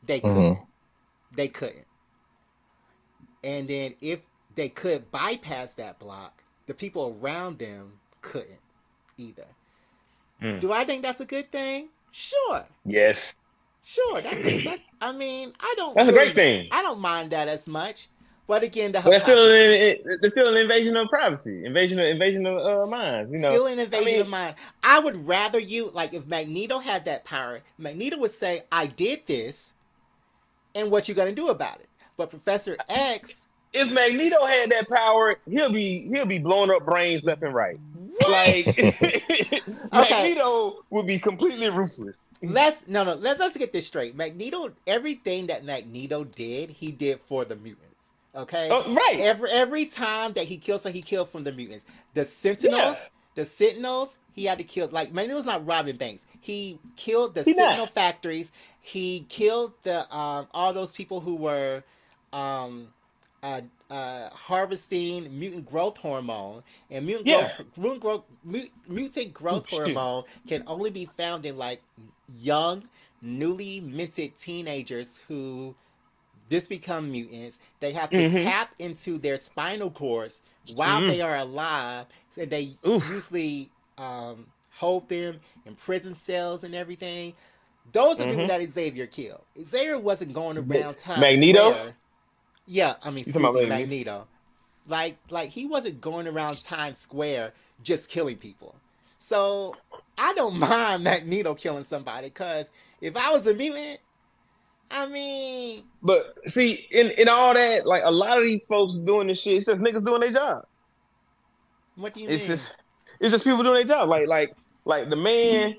they couldn't. They couldn't. And then if they could bypass that block, the people around them couldn't either. Do I think that's a good thing? Sure. Yes. Sure. I mean, I don't. That's a great thing. I don't mind that as much. But again, There's still an invasion of privacy, invasion of minds. You know, still an invasion of mind. I would rather you, like, if Magneto had that power, Magneto would say, "I did this, and what you gonna do about it?" But Professor X, if Magneto had that power, he'll be blowing up brains left and right. what? Like Magneto would be completely ruthless. Let's get this straight. Magneto, everything that Magneto did, he did for the mutants. Okay. Oh, right. Every time that he killed, so he killed from the mutants. The Sentinels, he had to kill. Like, Magneto's not robbing banks. He killed the Sentinel factories. He killed the all those people who were harvesting mutant growth hormone, and mutant growth hormone can only be found in like young, newly minted teenagers who just become mutants. They have to tap into their spinal cords while they are alive, and they usually hold them in prison cells and everything. Those are people that Xavier killed. Xavier wasn't going around Times Magneto? Square. Yeah, I mean, Magneto. Like he wasn't going around Times Square just killing people. So I don't mind Magneto killing somebody, because if I was a mutant, I mean. But see, in all that, like, a lot of these folks doing this shit, it's just niggas doing their job. What do you mean? It's just people doing their job. Like the man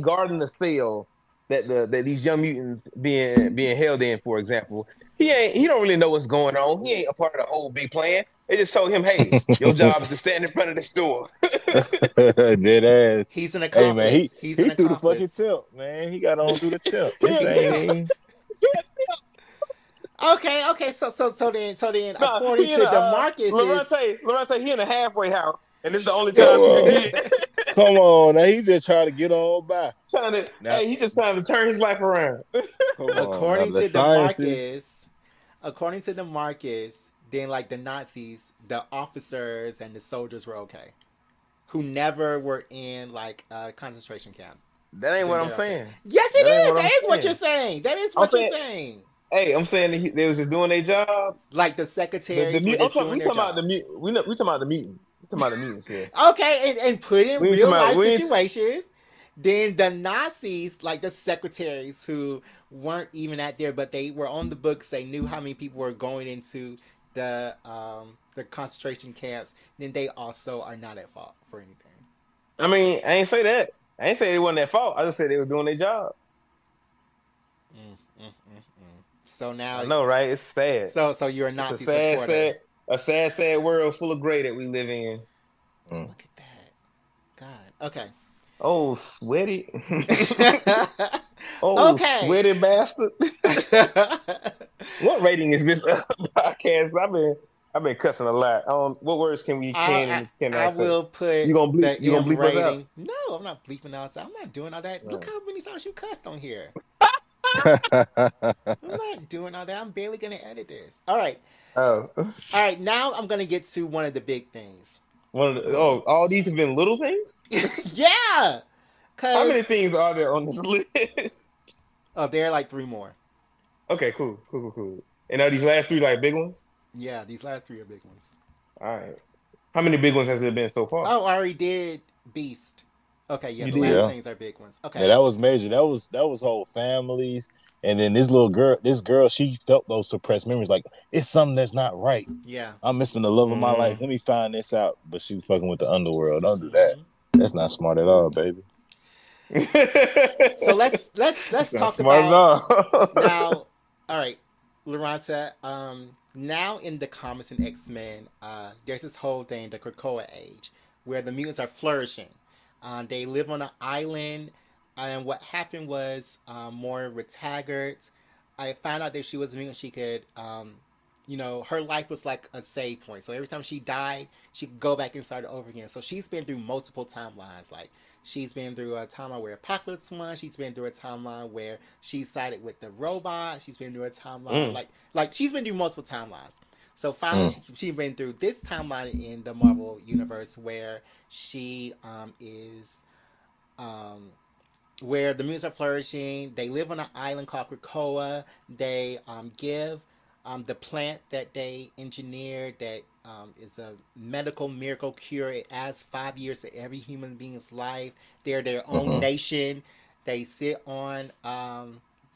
guarding the cell that these young mutants being held in, for example. He don't really know what's going on. He ain't a part of the whole big plan. They just told him, "Hey, your job is to stand in front of this door." Dead ass. He's an accomplice. Hey man, he threw the fucking accomplice. tilt, man. He got on through the tilt. Okay. So then, according to DeMarcus, Laurent, he in a halfway house, and this is the only time he can get. Come on, now he's just trying to get on by. He's just trying to turn his life around. According to DeMarcus, then, like, the Nazis, the officers and the soldiers were okay, who never were in like a concentration camp. That ain't what I'm saying. Yes, it is. That is what you're saying. That is what you're saying. Hey, I'm saying that they was just doing their job. Like the secretaries were just doing their job. We talking about the mutant. We talking about the mutants here. Okay, and put in real life situations. Then the Nazis, like the secretaries who weren't even at there, but they were on the books. They knew how many people were going into the concentration camps. Then they also are not at fault for anything. I mean, I ain't say that. I ain't say they wasn't at fault. I just said they were doing their job. So now I know, right? It's sad. So you're a Nazi supporter. A sad world full of gray that we live in. Look at that. God. Okay. Oh, sweaty. Sweaty bastard. What rating is this podcast? I've been cussing a lot. What words can we I will put you gonna bleep, the M bleep rating. us out? No, I'm not bleeping out. I'm not doing all that. Look how many times you cussed on here. I'm not doing all that. I'm barely gonna edit this. All right. Oh. All right. Now I'm gonna get to one of the big things. All these have been little things? Yeah. How many things are there on this list? Oh, there are like 3 more. Okay, cool. And are these last 3 like big ones? Yeah, these last 3 are big ones. All right. How many big ones has there been so far? Oh, I already did Beast. Okay, yeah, last things are big ones. Okay. Yeah, that was major. That was whole families. And then this girl, she felt those suppressed memories. Like, it's something that's not right. Yeah. I'm missing the love of my life. Let me find this out. But she fucking with the underworld. Don't do that. That's not smart at all, baby. So let's talk about now. All right, Loranta, now in the comics and X-Men, there's this whole thing, the Krakoa age, where the mutants are flourishing. They live on an island, and what happened was Moira Taggart. I found out that she was a mutant. She could, her life was like a save point. So every time she died, she could go back and start it over again. So she's been through multiple timelines. Like she's been through a timeline where Apocalypse won. She's been through a timeline where she sided with the robot. She's been through a timeline like she's been through multiple timelines. So finally, she's been through this timeline in the Marvel universe where she is where the mutants are flourishing. They live on an island called Krakoa. They give the plant that they engineered that is a medical miracle cure. It adds 5 years to every human being's life. They're their own nation. They sit on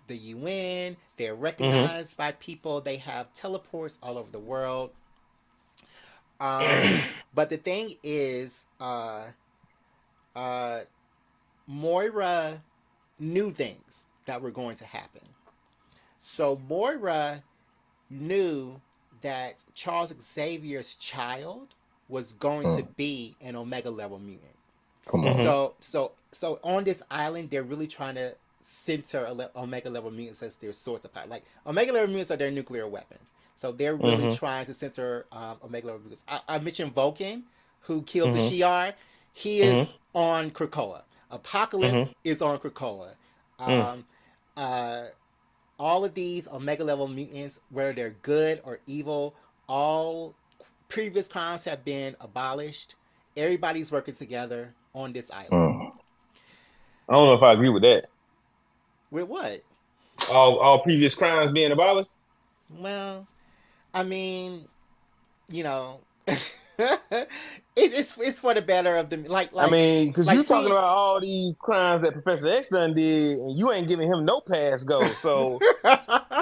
the UN. They're recognized by people. They have teleports all over the world. But the thing is, Moira knew things that were going to happen. So Moira knew that Charles Xavier's child was going to be an Omega level mutant. Come on. So on this island, they're really trying to center Omega level mutants as their source of power. Like Omega level mutants are their nuclear weapons. So they're really trying to center Omega level mutants. I mentioned Vulcan, who killed the Shi'ar. He is on Krakoa. Apocalypse is on Krakoa. All of these Omega level mutants, whether they're good or evil, all previous crimes have been abolished. Everybody's working together on this island. I don't know if I agree with that. With what? All previous crimes being abolished? Well, I mean, it's for the better of the I mean, because you're talking about all these crimes that Professor X done did, and you ain't giving him no pass go. So,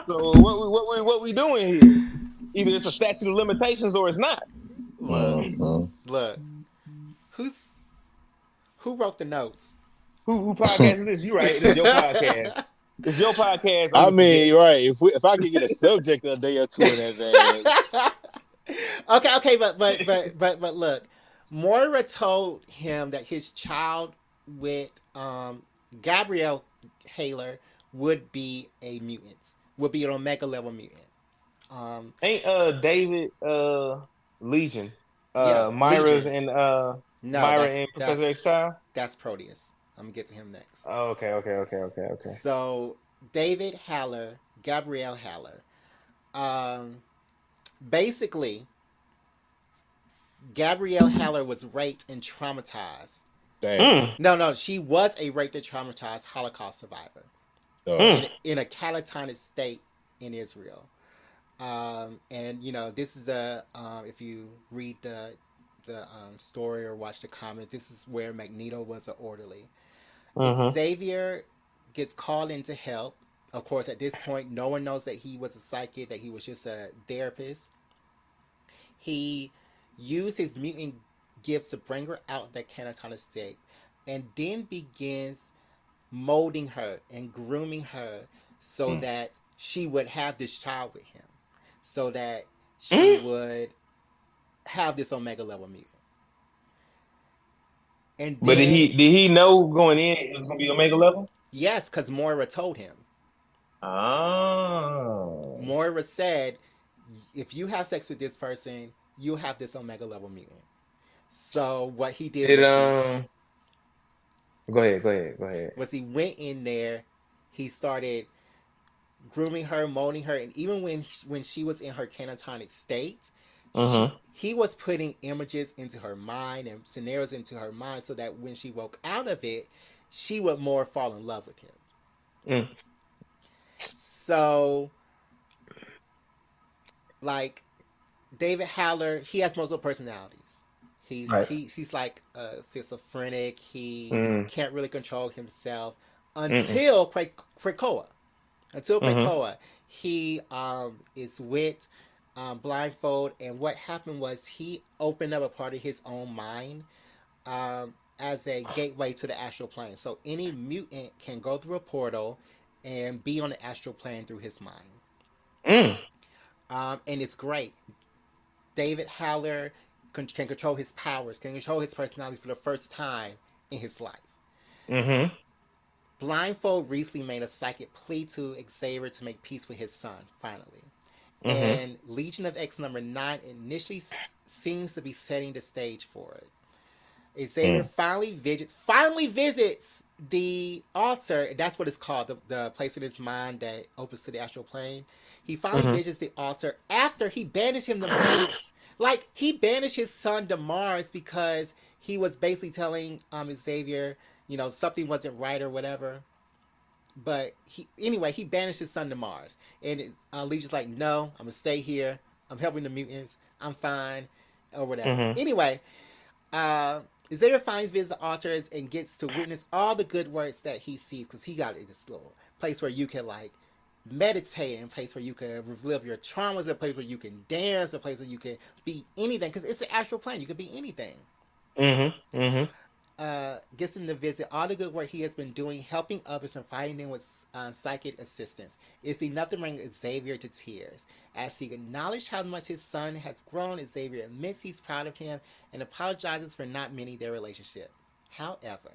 what we doing here? Either it's a statute of limitations or it's not. Look, who wrote the notes? Who podcast is this? You right? It's your podcast. It's your podcast. I mean, right? If I could get a subject a day or two in advance. Okay, but look, Moira told him that his child with Gabrielle Haler would be a mutant, would be an Omega level mutant. Ain't David Legion, Myra's Legion. and Myra and Professor X child? That's Proteus. I'm gonna get to him next. Oh, okay. So David Haller, Gabrielle Haller, basically, Gabrielle Haller was raped and traumatized. Damn. No, she was a raped and traumatized Holocaust survivor in a catatonic state in Israel. And this is the if you read the story or watch the comments, this is where Magneto was an orderly. Xavier gets called in to help. Of course, at this point, no one knows that he was a psychic, that he was just a therapist. He used his mutant gifts to bring her out of that catatonic state, and then begins molding her and grooming her so that she would have this child with him, so that she would have this Omega level mutant. And then, but did he know going in it was gonna be Omega level? Yes, because Moira told him. Oh. Moira said, if you have sex with this person, you'll have this Omega level mutant. So what he did was Go ahead. Was he went in there, he started grooming her, molding her, and even when she was in her catatonic state, he was putting images into her mind and scenarios into her mind so that when she woke out of it, she would more fall in love with him. So, like, David Haller, he has multiple personalities. He's like a schizophrenic. He can't really control himself until Krakoa. He is with Blindfold, and what happened was he opened up a part of his own mind as a gateway to the astral plane. So any mutant can go through a portal and be on the astral plane through his mind. Mm. And it's great. David Haller can control his powers, can control his personality for the first time in his life. Mm-hmm. Blindfold recently made a psychic plea to Xavier to make peace with his son, finally. Mm-hmm. And Legion of X number 9 initially seems to be setting the stage for it. Xavier finally visits the altar. That's what it's called, the place in his mind that opens to the astral plane. He finally Mm-hmm. visits the altar after he banished him to Mars. Like, he banished his son to Mars because he was basically telling Xavier, something wasn't right or whatever. But he banished his son to Mars, and Legion's like, no, I'm gonna stay here. I'm helping the mutants. I'm fine, or whatever. Mm-hmm. Anyway, uh, Xavier finds visits the altars and gets to witness all the good works that he sees, because he got this little place where you can like meditate, a place where you can relive your traumas, a place where you can dance, a place where you can be anything, because it's an astral plane. You can be anything. Mm-hmm. Mm-hmm. Gets him to visit all the good work he has been doing, helping others and fighting them with psychic assistance. It's enough to bring Xavier to tears. As he acknowledged how much his son has grown, Xavier admits he's proud of him and apologizes for not mending their relationship. However,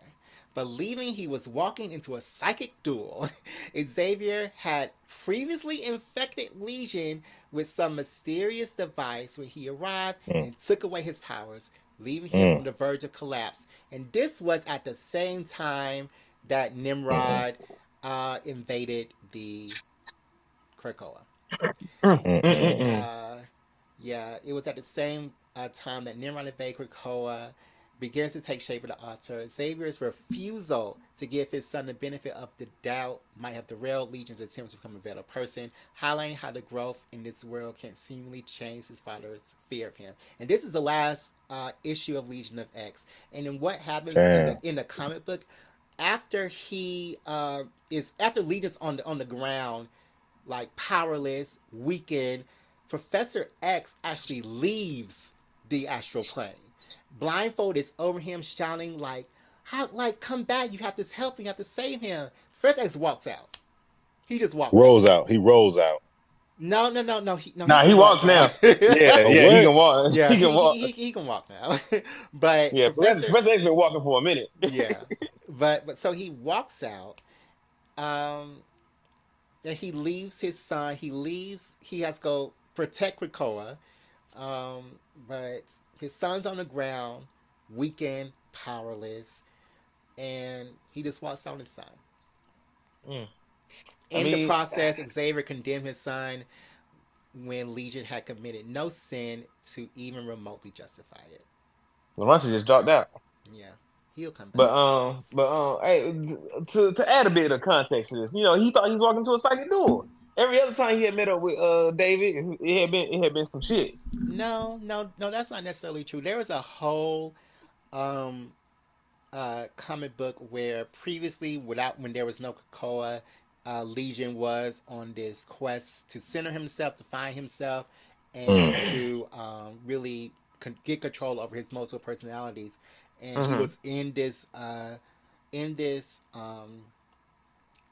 believing he was walking into a psychic duel, Xavier had previously infected Legion with some mysterious device when he arrived and took away his powers, leaving him on the verge of collapse. And this was at the same time that Nimrod invaded the Krakoa. Yeah, it was at the same time that Nimrod invaded Krakoa, begins to take shape of the altar. Xavier's refusal to give his son the benefit of the doubt might have derailed Legion's attempts to become a better person, highlighting how the growth in this world can seemingly change his father's fear of him. And this is the last issue of Legion of X. And then what happens in the comic book, after after Legion's on the ground, like powerless, weakened, Professor X actually leaves the astral plane. Blindfold is over him, shouting like, "How? Like, come back! You have to help him. You have to save him." Professor X walks out. He just walks. Rolls out. He rolls out. No. He walks now. Yeah, he can walk. Yeah, he can walk. He can walk now. But Yeah, Professor X been walking for a minute. Yeah, but so he walks out. And he leaves his son. He has to go protect Krakoa. But his son's on the ground, weakened, powerless, and he just walks out on his son. In the process, Xavier condemned his son when Legion had committed no sin to even remotely justify it. Laurenti just dropped out. Yeah, he'll come back. But hey, to add a bit of context to this, he thought he was walking to a psychic duel. Every other time he had met up with David, it had been some shit. No, that's not necessarily true. There was a whole comic book where previously, when there was no Krakoa, Legion was on this quest to center himself, to find himself, and to really get control over his multiple personalities. And he was in this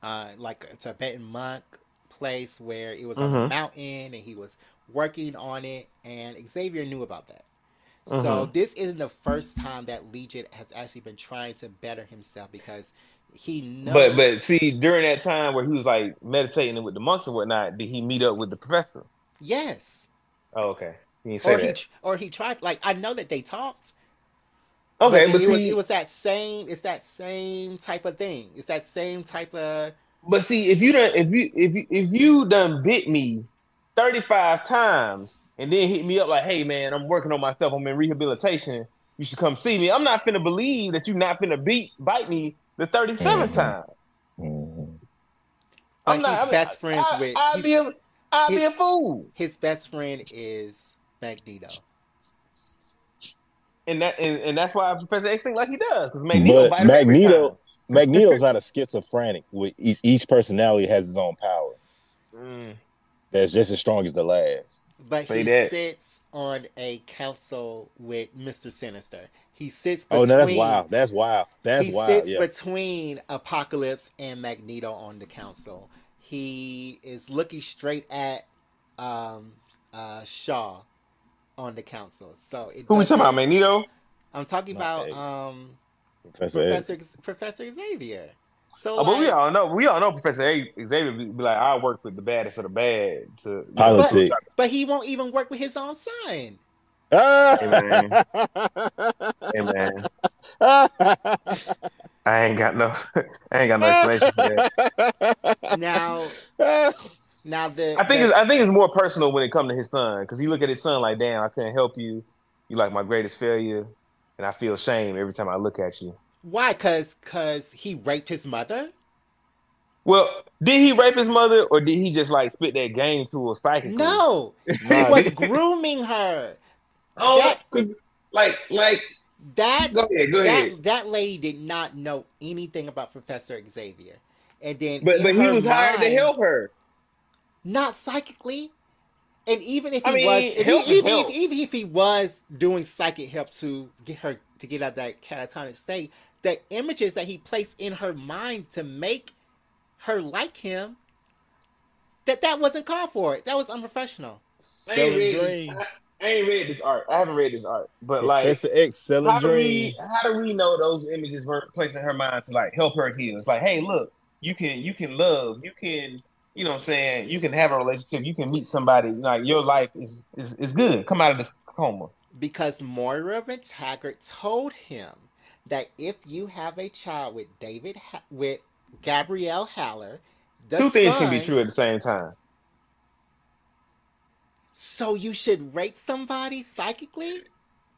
like a Tibetan monk place where it was on a mountain, and he was working on it, and Xavier knew about that. So this isn't the first time that Legion has actually been trying to better himself, because he knows. But see, during that time where he was like meditating with the monks and whatnot, did he meet up with the professor? Yes. Oh, okay. He didn't say that. Or he tried. Like, I know that they talked. Okay, but it was that same. It's that same type of thing. It's that same type of. But see, if you done bit me 35 times and then hit me up like, "Hey man, I'm working on myself. I'm in rehabilitation. You should come see me." I'm not finna believe that you're not finna bite me the 37th time. I'm not. He's best friends with. I'd be a fool. His best friend is Magneto. And that's why Professor X thinks like he does, because Magneto bites every time. Magneto's not a schizophrenic. With each personality has its own power. That's just as strong as the last. But he sits on a council with Mr. Sinister. He sits between. Oh no, that's wild. That's wild. He sits between Apocalypse and Magneto on the council. He is looking straight at um, Shaw on the council. So it Who we talking about, doesn't. Magneto? I'm talking Not about X. Professor X. Professor Xavier. So Oh, but like, we all know Professor Xavier be like, I work with the baddest of the bad to, to but Politic. he won't even work with his own son. hey man, hey man, I ain't got no, I ain't got no explanation for that. Now, the I think it's more personal when it comes to his son because he look at his son like, damn, I couldn't help you. You like my greatest failure, and I feel shame every time I look at you. why? Cause he raped his mother. Well, did he rape his mother, or did he just like spit that game to her psychically? No, he Nah, was grooming her. Oh, That 'cause, like, that go ahead. that lady did not know anything about Professor Xavier, and then But in he her was hired to mind, help her. not psychically. And even if I he was, mean, help is help. even if he was doing psychic help to get her to get out of that catatonic state, the images that he placed in her mind to make her like him, that wasn't called for. That was unprofessional. I ain't selling read this. dream. I ain't read this art. I haven't read this art. But like, Professor X selling dream. how do we know those images weren't placed in her mind to like help her heal? It's like, hey, look, you can love, you can, you know what I'm saying, you can have a relationship, you can meet somebody, like your life is good. Come out of this coma. Because Moira McTaggart told him that if you have a child with with Gabrielle Haller, the Two things can be son, true at the same time. so you should rape somebody psychically?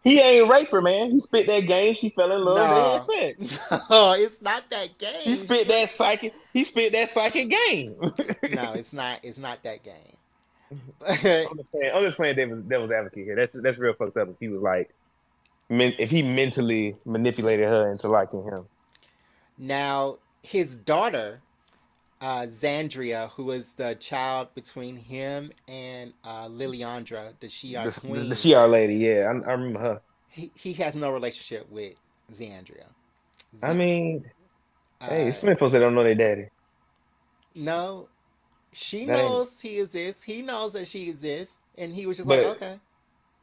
He ain't rape her, man. He spit that game. She fell in love. They had No, sex. no, it's not that game. He spit that psychic game. No, it's not. It's not that game. I'm just playing devil's advocate here. That's real fucked up. If he was like, if he mentally manipulated her into liking him. Now, his daughter, Xandria, who is the child between him and Liliandra, the Shi'ar The queen, Shi'ar lady, yeah, I remember her. he has no relationship with Xandria. I Z- mean, hey, it's uh, plenty of folks that don't know their daddy. no, she That ain't, knows he exists. He knows that she exists, and he was just like, but okay.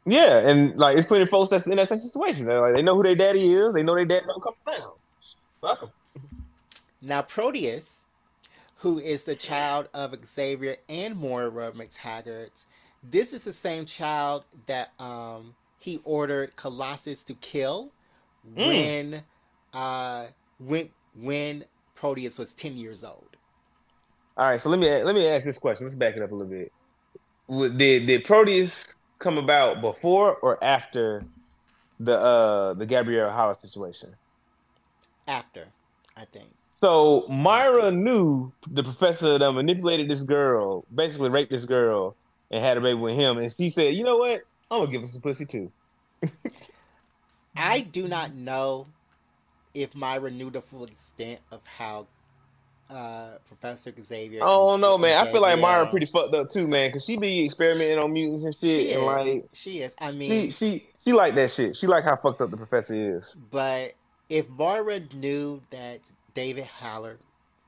yeah, and like it's plenty of folks that's in that same situation. They're like, they know who their daddy is. They know their daddy don't come around. Fuck 'em. Now, Proteus, who is the child of Xavier and Moira McTaggart. This is the same child that he ordered Colossus to kill Mm. when uh, when Proteus was 10 years old. All right, so let me ask this question. Let's back it up a little bit. Did Proteus come about before or after the Gabrielle Howard situation? After, I think. So After. Myra knew the professor that manipulated this girl, basically raped this girl, and had a baby with him, and she said, "You know what? I'm gonna give her some pussy too." I do not know if Myra knew the full extent of how Professor Xavier Oh no, and man. I feel like Myra Gabrielle. pretty fucked up too, man, because she be experimenting on mutants and shit, She and is. like She is. I she mean, she she like that shit. She like how fucked up the professor is, but if Moira knew that David Haller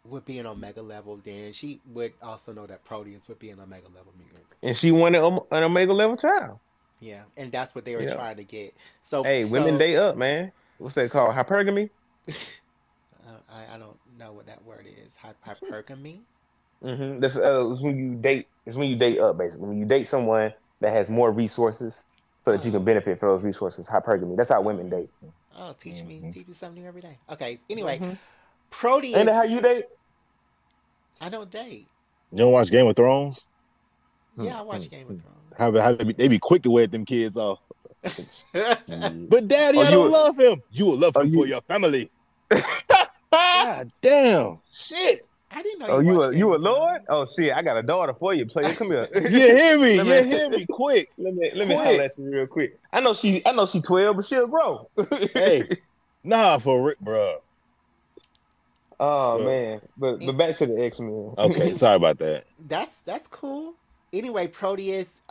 would be an Omega level, then she would also know that Proteus would be an Omega level mutant. and she wanted an Omega level child. Yeah, and that's what they were You know, trying to get. So, hey, women date up, man. What's that called? Hypergamy. I don't know what that word is. Hypergamy. That's it's when you date. It's when you date up, basically. When you date someone that has more resources, so that you can Oh, benefit from those resources. Hypergamy. That's how women date. oh, Mhm. teach me something new every day. Okay. Anyway, Hmm. Ain't that how Proteus. you date? I don't date. You don't watch Game of Thrones? Yeah, I watch Game of How they be quick to wed them kids off. Thrones. But daddy, Oh, I don't love him. You will love oh him for you, your family. God damn. Shit. I didn't know oh you watched Game you a of lord? Thrones. Oh shit, I got a daughter for you, player. Come here. You hear me? let You me hear me? Quick. let me holler Quick. at you real quick. I know she 12, but she'll grow. Hey. Nah, for Rick, bro. Oh man, Eh, but back to the X Men. Okay, sorry about that. that's cool. Anyway, Proteus,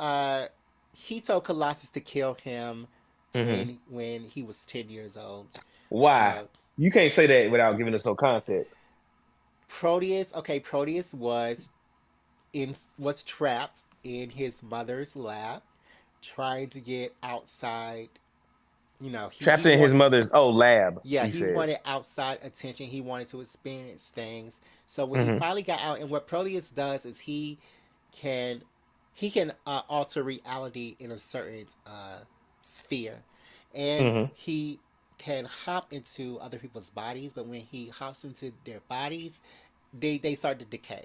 he told Colossus to kill him Hmm. when he was 10 years old. Why? Uh, You can't say that without giving us no context. Proteus, okay, Proteus was was trapped in his mother's lab, trying to get outside. You know, he Trapped in his wanted, mother's lab. yeah, You he said. wanted outside attention. He wanted to experience things. So when he Hmm. finally got out, and what Proteus does is can he can alter reality in a certain sphere, and Hmm. he can hop into other people's bodies. But when he hops into their bodies, they start to decay.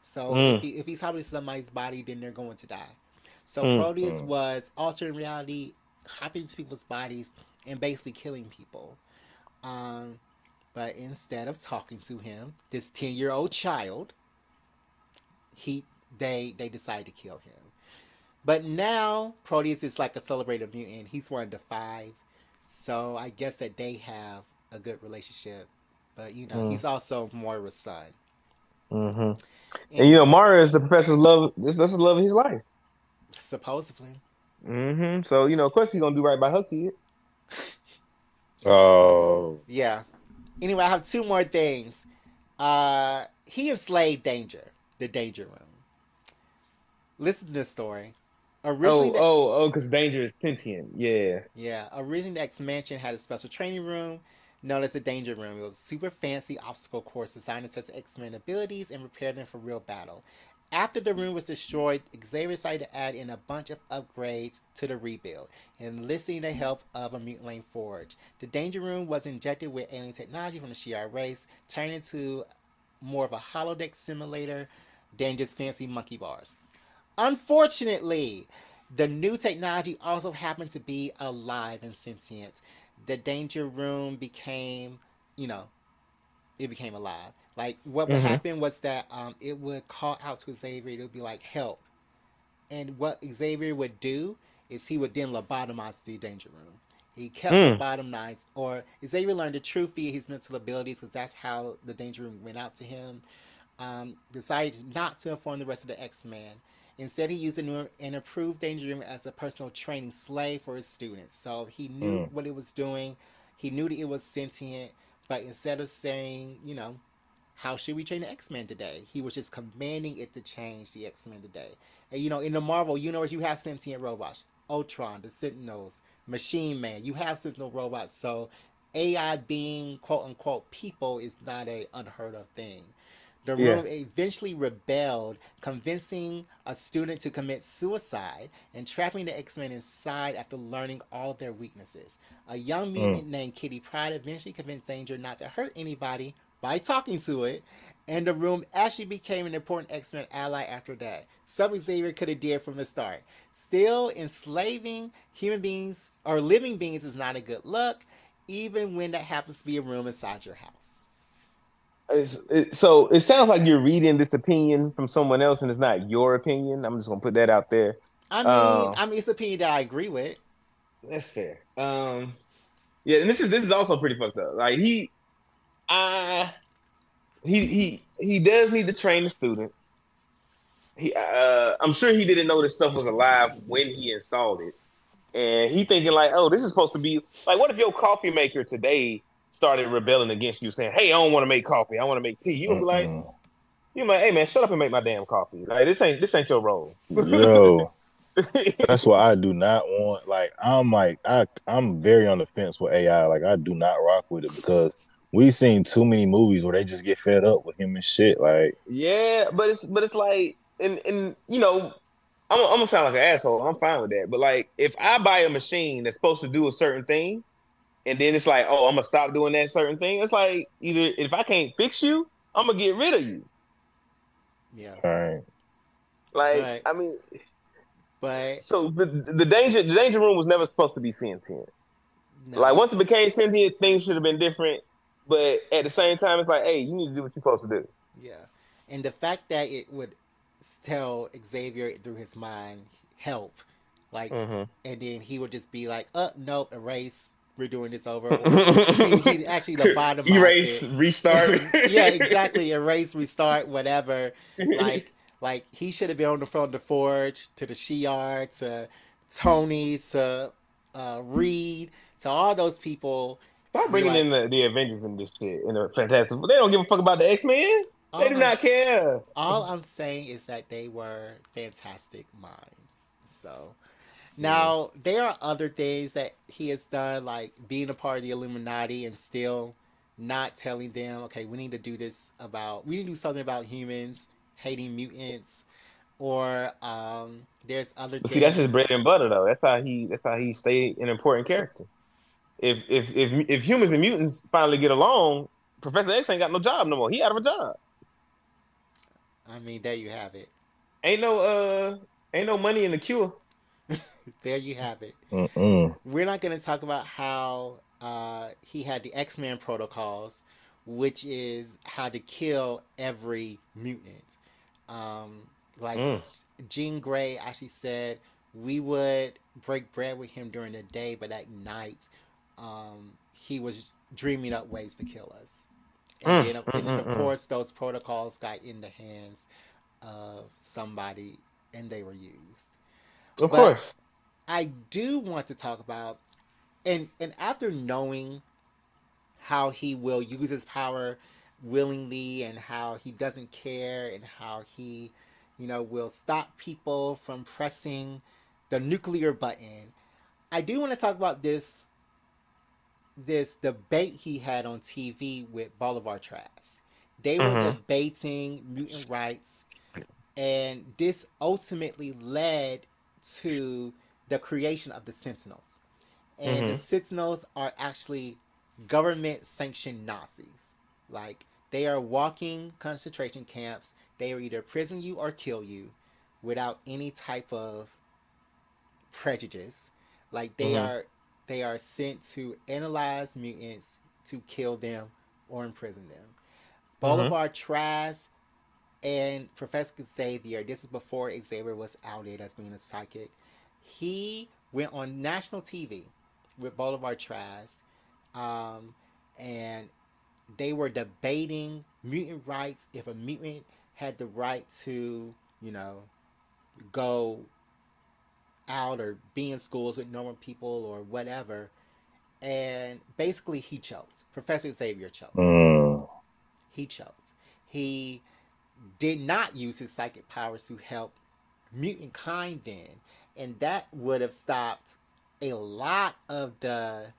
So Mm. if he's hopping into somebody's body, then they're going to die. So Mm. Proteus Mm. was altering reality, hopping into people's bodies, and basically killing people. Um, but instead of talking to him, this 10-year-old child, he they decided to kill him. But now Proteus is like a celebrated mutant. He's one of the five, so I guess that they have a good relationship. But you know, Mm. he's also Moira's son. Hmm. And Anyway, Mara is the professor's love. That's the love of his life. supposedly, So of course he's gonna do right by her kid. Oh, yeah. Anyway, I have two more things. He enslaved Danger, the Danger Room. Listen to this story. Originally, Because Danger is sentient. Yeah. yeah, originally the X Mansion had a special training room known as the Danger Room. It was a super fancy obstacle course designed to test X-Men abilities and prepare them for real battle. After the room was destroyed, Xavier decided to add in a bunch of upgrades to the rebuild, enlisting the help of a mutant named Forge. The Danger Room was injected with alien technology from the Shi'ar race, turning into more of a holodeck simulator than just fancy monkey bars. Unfortunately, the new technology also happened to be alive and sentient. The danger room became, you know, it became alive. Like what would Hmm. happen was that it would call out to Xavier. It would be like help, and what Xavier would do is he would then lobotomize the danger room. He kept Mm. lobotomized, or Xavier learned the truth via his mental abilities because that's how the danger room went out to him. Decided not to inform the rest of the X-Men. Instead, he used an improved Danger Room as a personal training slave for his students. So he knew mm. what it was doing. He knew that it was sentient. But instead of saying, you know, how should we train the X-Men today? He was just commanding it to change the X-Men today. And, you know, in the Marvel universe, you have sentient robots. Ultron, the Sentinels, Machine Man. You have sentient robots. So AI being quote-unquote people is not a unheard of thing. The Yeah. room eventually rebelled, convincing a student to commit suicide and trapping the X-Men inside after learning all of their weaknesses. A young Mm. mutant named Kitty Pryde eventually convinced Danger not to hurt anybody by talking to it, and the room actually became an important X-Men ally after that. Something Xavier could have did from the start. Still, enslaving human beings or living beings is not a good look, even when that happens to be a room inside your house. So it sounds like you're reading this opinion from someone else, and it's not your opinion. I'm just gonna put that out there. Uh, It's an opinion that I agree with. that's fair. Yeah, and this is also pretty fucked up. Like I, he does need to train the students. I'm sure he didn't know this stuff was alive when he installed it, and he thinking like, oh, this is supposed to be like, what if your coffee maker today started rebelling against you, saying, hey, I don't want to make coffee, I want to make tea. You gonna be like, Mm-mm. hey man, shut up and make my damn coffee. Like this ain't your role. Yo, that's what I do not want. I'm very on the fence with AI. Like I do not rock with it because we've seen too many movies where they just get fed up with him and shit. Like, Yeah, but it's like, and I'm gonna sound like an asshole. I'm fine with that. But like, if I buy a machine that's supposed to do a certain thing, and then it's like, oh, I'm gonna stop doing that certain thing. It's like, either if I can't fix you, I'm gonna get rid of you. Yeah, all right, Like, but I mean, but so the danger room was never supposed to be sentient. no, Like once it became sentient, things should have been different. But at the same time, it's like, hey, you need to do what you're supposed to do. yeah, and the fact that it would tell Xavier through his mind help, like, Hmm. and then he would just be like, nope, erase, we're doing this over, or he actually lobotomized Erase, it. restart. Yeah, exactly, erase, restart, whatever. Like like he should have been on the phone to Forge, to the Shi'ar, to Tony, to Reed, to all those people. Stop Be bringing like, in the Avengers and this shit and the Fantastic. They don't give a fuck about the X-Men. They All do I'm not s- care. all I'm saying is that they were fantastic minds. So Yeah. now there are other things that he has done, like being a part of the Illuminati and still not telling them, okay, we need to do this about we need to do something about humans hating mutants, or there's other But see, that's his things. bread and butter, though. That's how he stayed an important character. If humans and mutants finally get along, Professor X ain't got no job no more. He out of a job. I mean, there you have it. Ain't no ain't no money in the cure. There you have it. Mm-mm. We're not going to talk about how he had the X-Men protocols, which is how to kill every mutant. Um, like Mm. Jean Grey actually said, we would break bread with him during the day, but at night, he was dreaming up ways to kill us. Mm, mm, And then mm, of mm. course, those protocols got in the hands of somebody, and they were used. Of But course. I do want to talk about, and after knowing how he will use his power willingly and how he doesn't care and how he, will stop people from pressing the nuclear button. I do want to talk about this debate he had on TV with Bolivar Trask. They were Hmm. debating mutant rights, and this ultimately led to the creation of the Sentinels. And the Hmm. Sentinels are actually government sanctioned Nazis. Like, they are walking concentration camps. They will either prison you or kill you without any type of prejudice. Like, Hmm. they are sent to analyze mutants to kill them or imprison them. Hmm. Bolivar Trask and Professor Xavier, this is before Xavier was outed as being a psychic. He went on national TV with Bolivar Trask, um, and they were debating mutant rights. If a mutant had the right to, go out or be in schools with normal people or whatever. And basically, he chose. Professor Xavier chose. Mm. He chose. He did not use his psychic powers to help mutant kind then, and that would have stopped a lot of the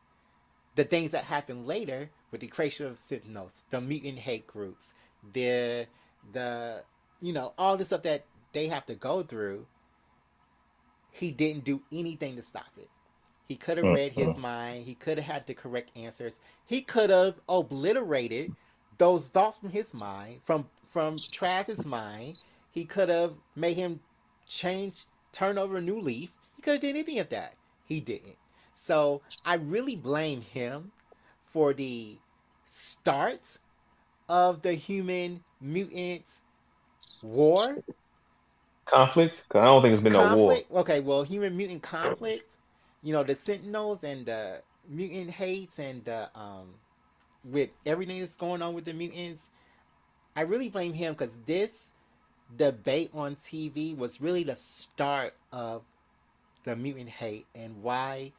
things that happened later with the creation of Sentinels, the mutant hate groups, the all the stuff that they have to go through. He didn't do anything to stop it. He could have read his Mm-mm. mind. He could have had the correct answers. He could have obliterated those thoughts from his mind, from Trask's mind. He could have made him turn over a new leaf. He could have did any of that. He didn't. So I really blame him for the start of the human mutant war Conflict? 'Cause I don't think it's been no war. conflict. Okay, well, human mutant conflict. The Sentinels and the mutant hates and the with everything that's going on with the mutants. I really blame him because this debate on TV was really the start of the mutant hate and why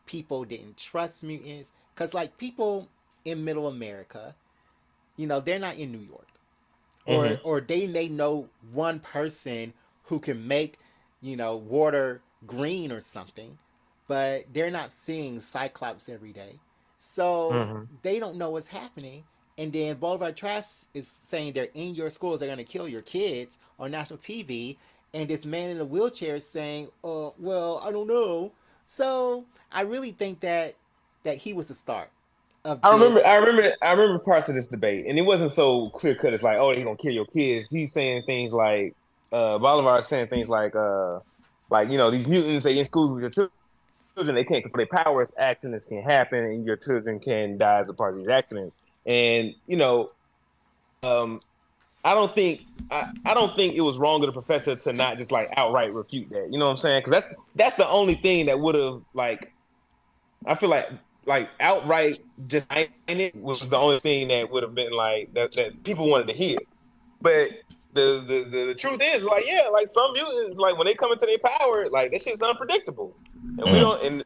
people didn't trust mutants. Because like people in Middle America, they're not in New York, Hmm. or they may know one person who can make water green or something, but they're not seeing Cyclops every day, so Hmm. they don't know what's happening. And then Boulevard Trash is saying they're in your schools, they're going to kill your kids on national TV, and this man in a wheelchair is saying, well, I don't know. So I really think that he was the start of I remember, this. I remember, I remember parts of this debate, and it wasn't so clear cut. It's like, oh, they're gonna kill your kids. He's saying things like, Bolivar is saying things like these mutants they in school with your children, they can't control their powers. Accidents can happen, and your children can die as a part of these accidents. And um, I don't think it was wrong of the professor to not just like outright refute that. You know what I'm saying? Because that's the only thing that would have like I feel like outright just saying it was the only thing that would have been like that people wanted to hear. But the truth is like yeah, like some mutants like when they come into their power, like that shit's unpredictable, and we Mm. don't and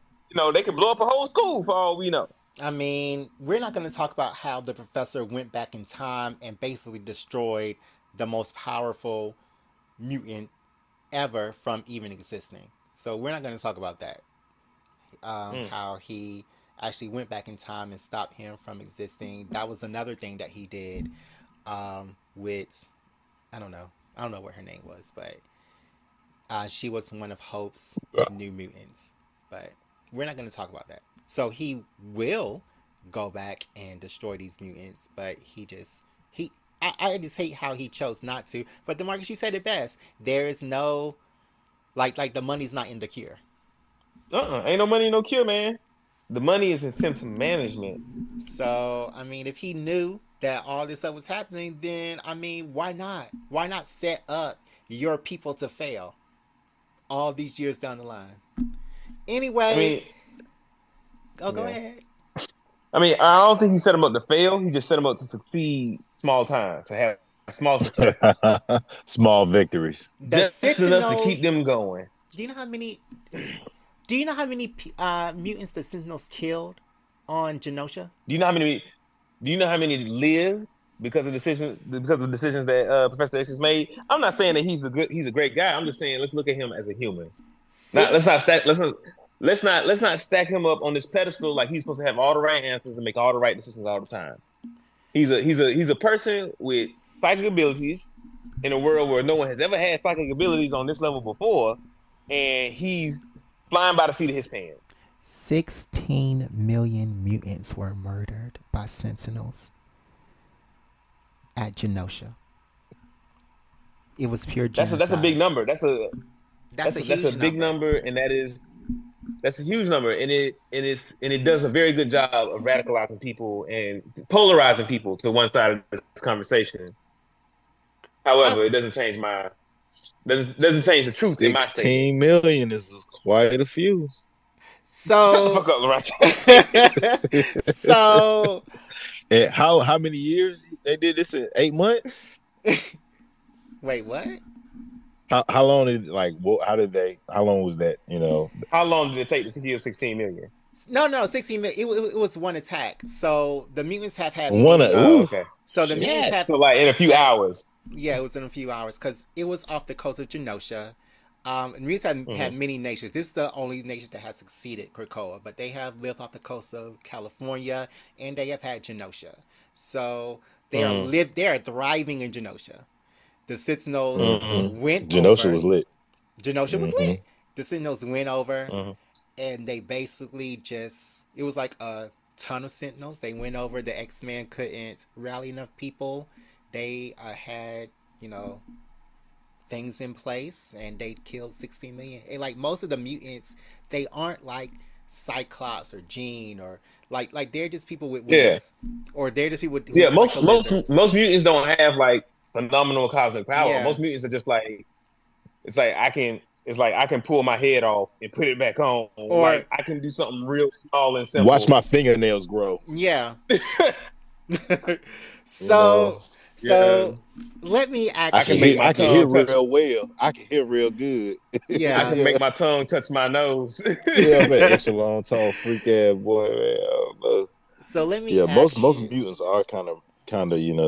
they can blow up a whole school for all we know. I mean, we're not going to talk about how the professor went back in time and basically destroyed the most powerful mutant ever from even existing. So we're not going to talk about that. Mm. How he actually went back in time and stopped him from existing. That was another thing that he did with, I don't know. I don't know what her name was, but she was one of Hope's new mutants. But we're not going to talk about that. So he will go back and destroy these mutants, but I just hate how he chose not to. But DeMarcus, you said it best. There is no like the money's not in the cure. Ain't no money, no cure, man. The money is in symptom management. So I mean, if he knew that all this stuff was happening, then I mean, why not? Why not set up your people to fail all these years down the line? I Anyway, mean, go yeah. ahead. I mean, I don't think he set them up to fail. He just set them up to succeed small time, to have small successes, Small victories. The just enough to keep Sentinels. them going. Do you know how many? Do you know how many mutants the Sentinels killed on Genosha? Do you know how many? Do you know how many lived because of decisions that Professor X has made? I'm not saying that he's a great guy. I'm just saying let's look at him as a human. Not let's Six. not stack let's not stack him up on this pedestal like he's supposed to have all the right answers and make all the right decisions all the time. He's a person with psychic abilities in a world where no one has ever had psychic abilities on this level before, and he's flying by the seat of his pants. 16 million mutants were murdered by Sentinels at Genosha. It was pure genocide. That's a big number. That's a That's a huge big number. number, and that's a huge number, and it does a very good job of radicalizing people and polarizing people to one side of this conversation. I, However, it doesn't change the truth in my statement. 16 million is quite a few. Shut the so, fuck up, Loretta. so, And how many years they did this in 8 months? wait, what? How long did how long was that? How long did it take to kill 16 million? No, 16 million. It was one attack. So the mutants have had One many. Oh, okay. So the mutants shit. have. So like in a few hours. Yeah, it was in a few hours because it was off the coast of Genosha. And mutants have had many nations. This is the only nation that has succeeded Krakoa, but they have lived off the coast of California and they have had Genosha. So they are thriving in Genosha. The Sentinels went Genosha over. was lit. Genosha was lit. The Sentinels went over Mm-hmm. and they basically it was like a ton of Sentinels. They went over. The X-Men couldn't rally enough people. They had, things in place and they killed 16 million. And like most of the mutants, they aren't like Cyclops or Jean or like they're just people with wings. Or they're just people who Yeah, look like the lizards. most mutants don't have like phenomenal cosmic power. Yeah. Most mutants are just like I can pull my head off and put it back on. Or- like I can do something real small and simple. Watch my fingernails grow. Yeah. So let me actually. I can hear real well. I can hear real good. Yeah. I can make my tongue touch my nose. Yeah, I'm saying extra long, tall, freak ass boy. Man. I don't know. So let me. Yeah, most ask you- mutants are kind of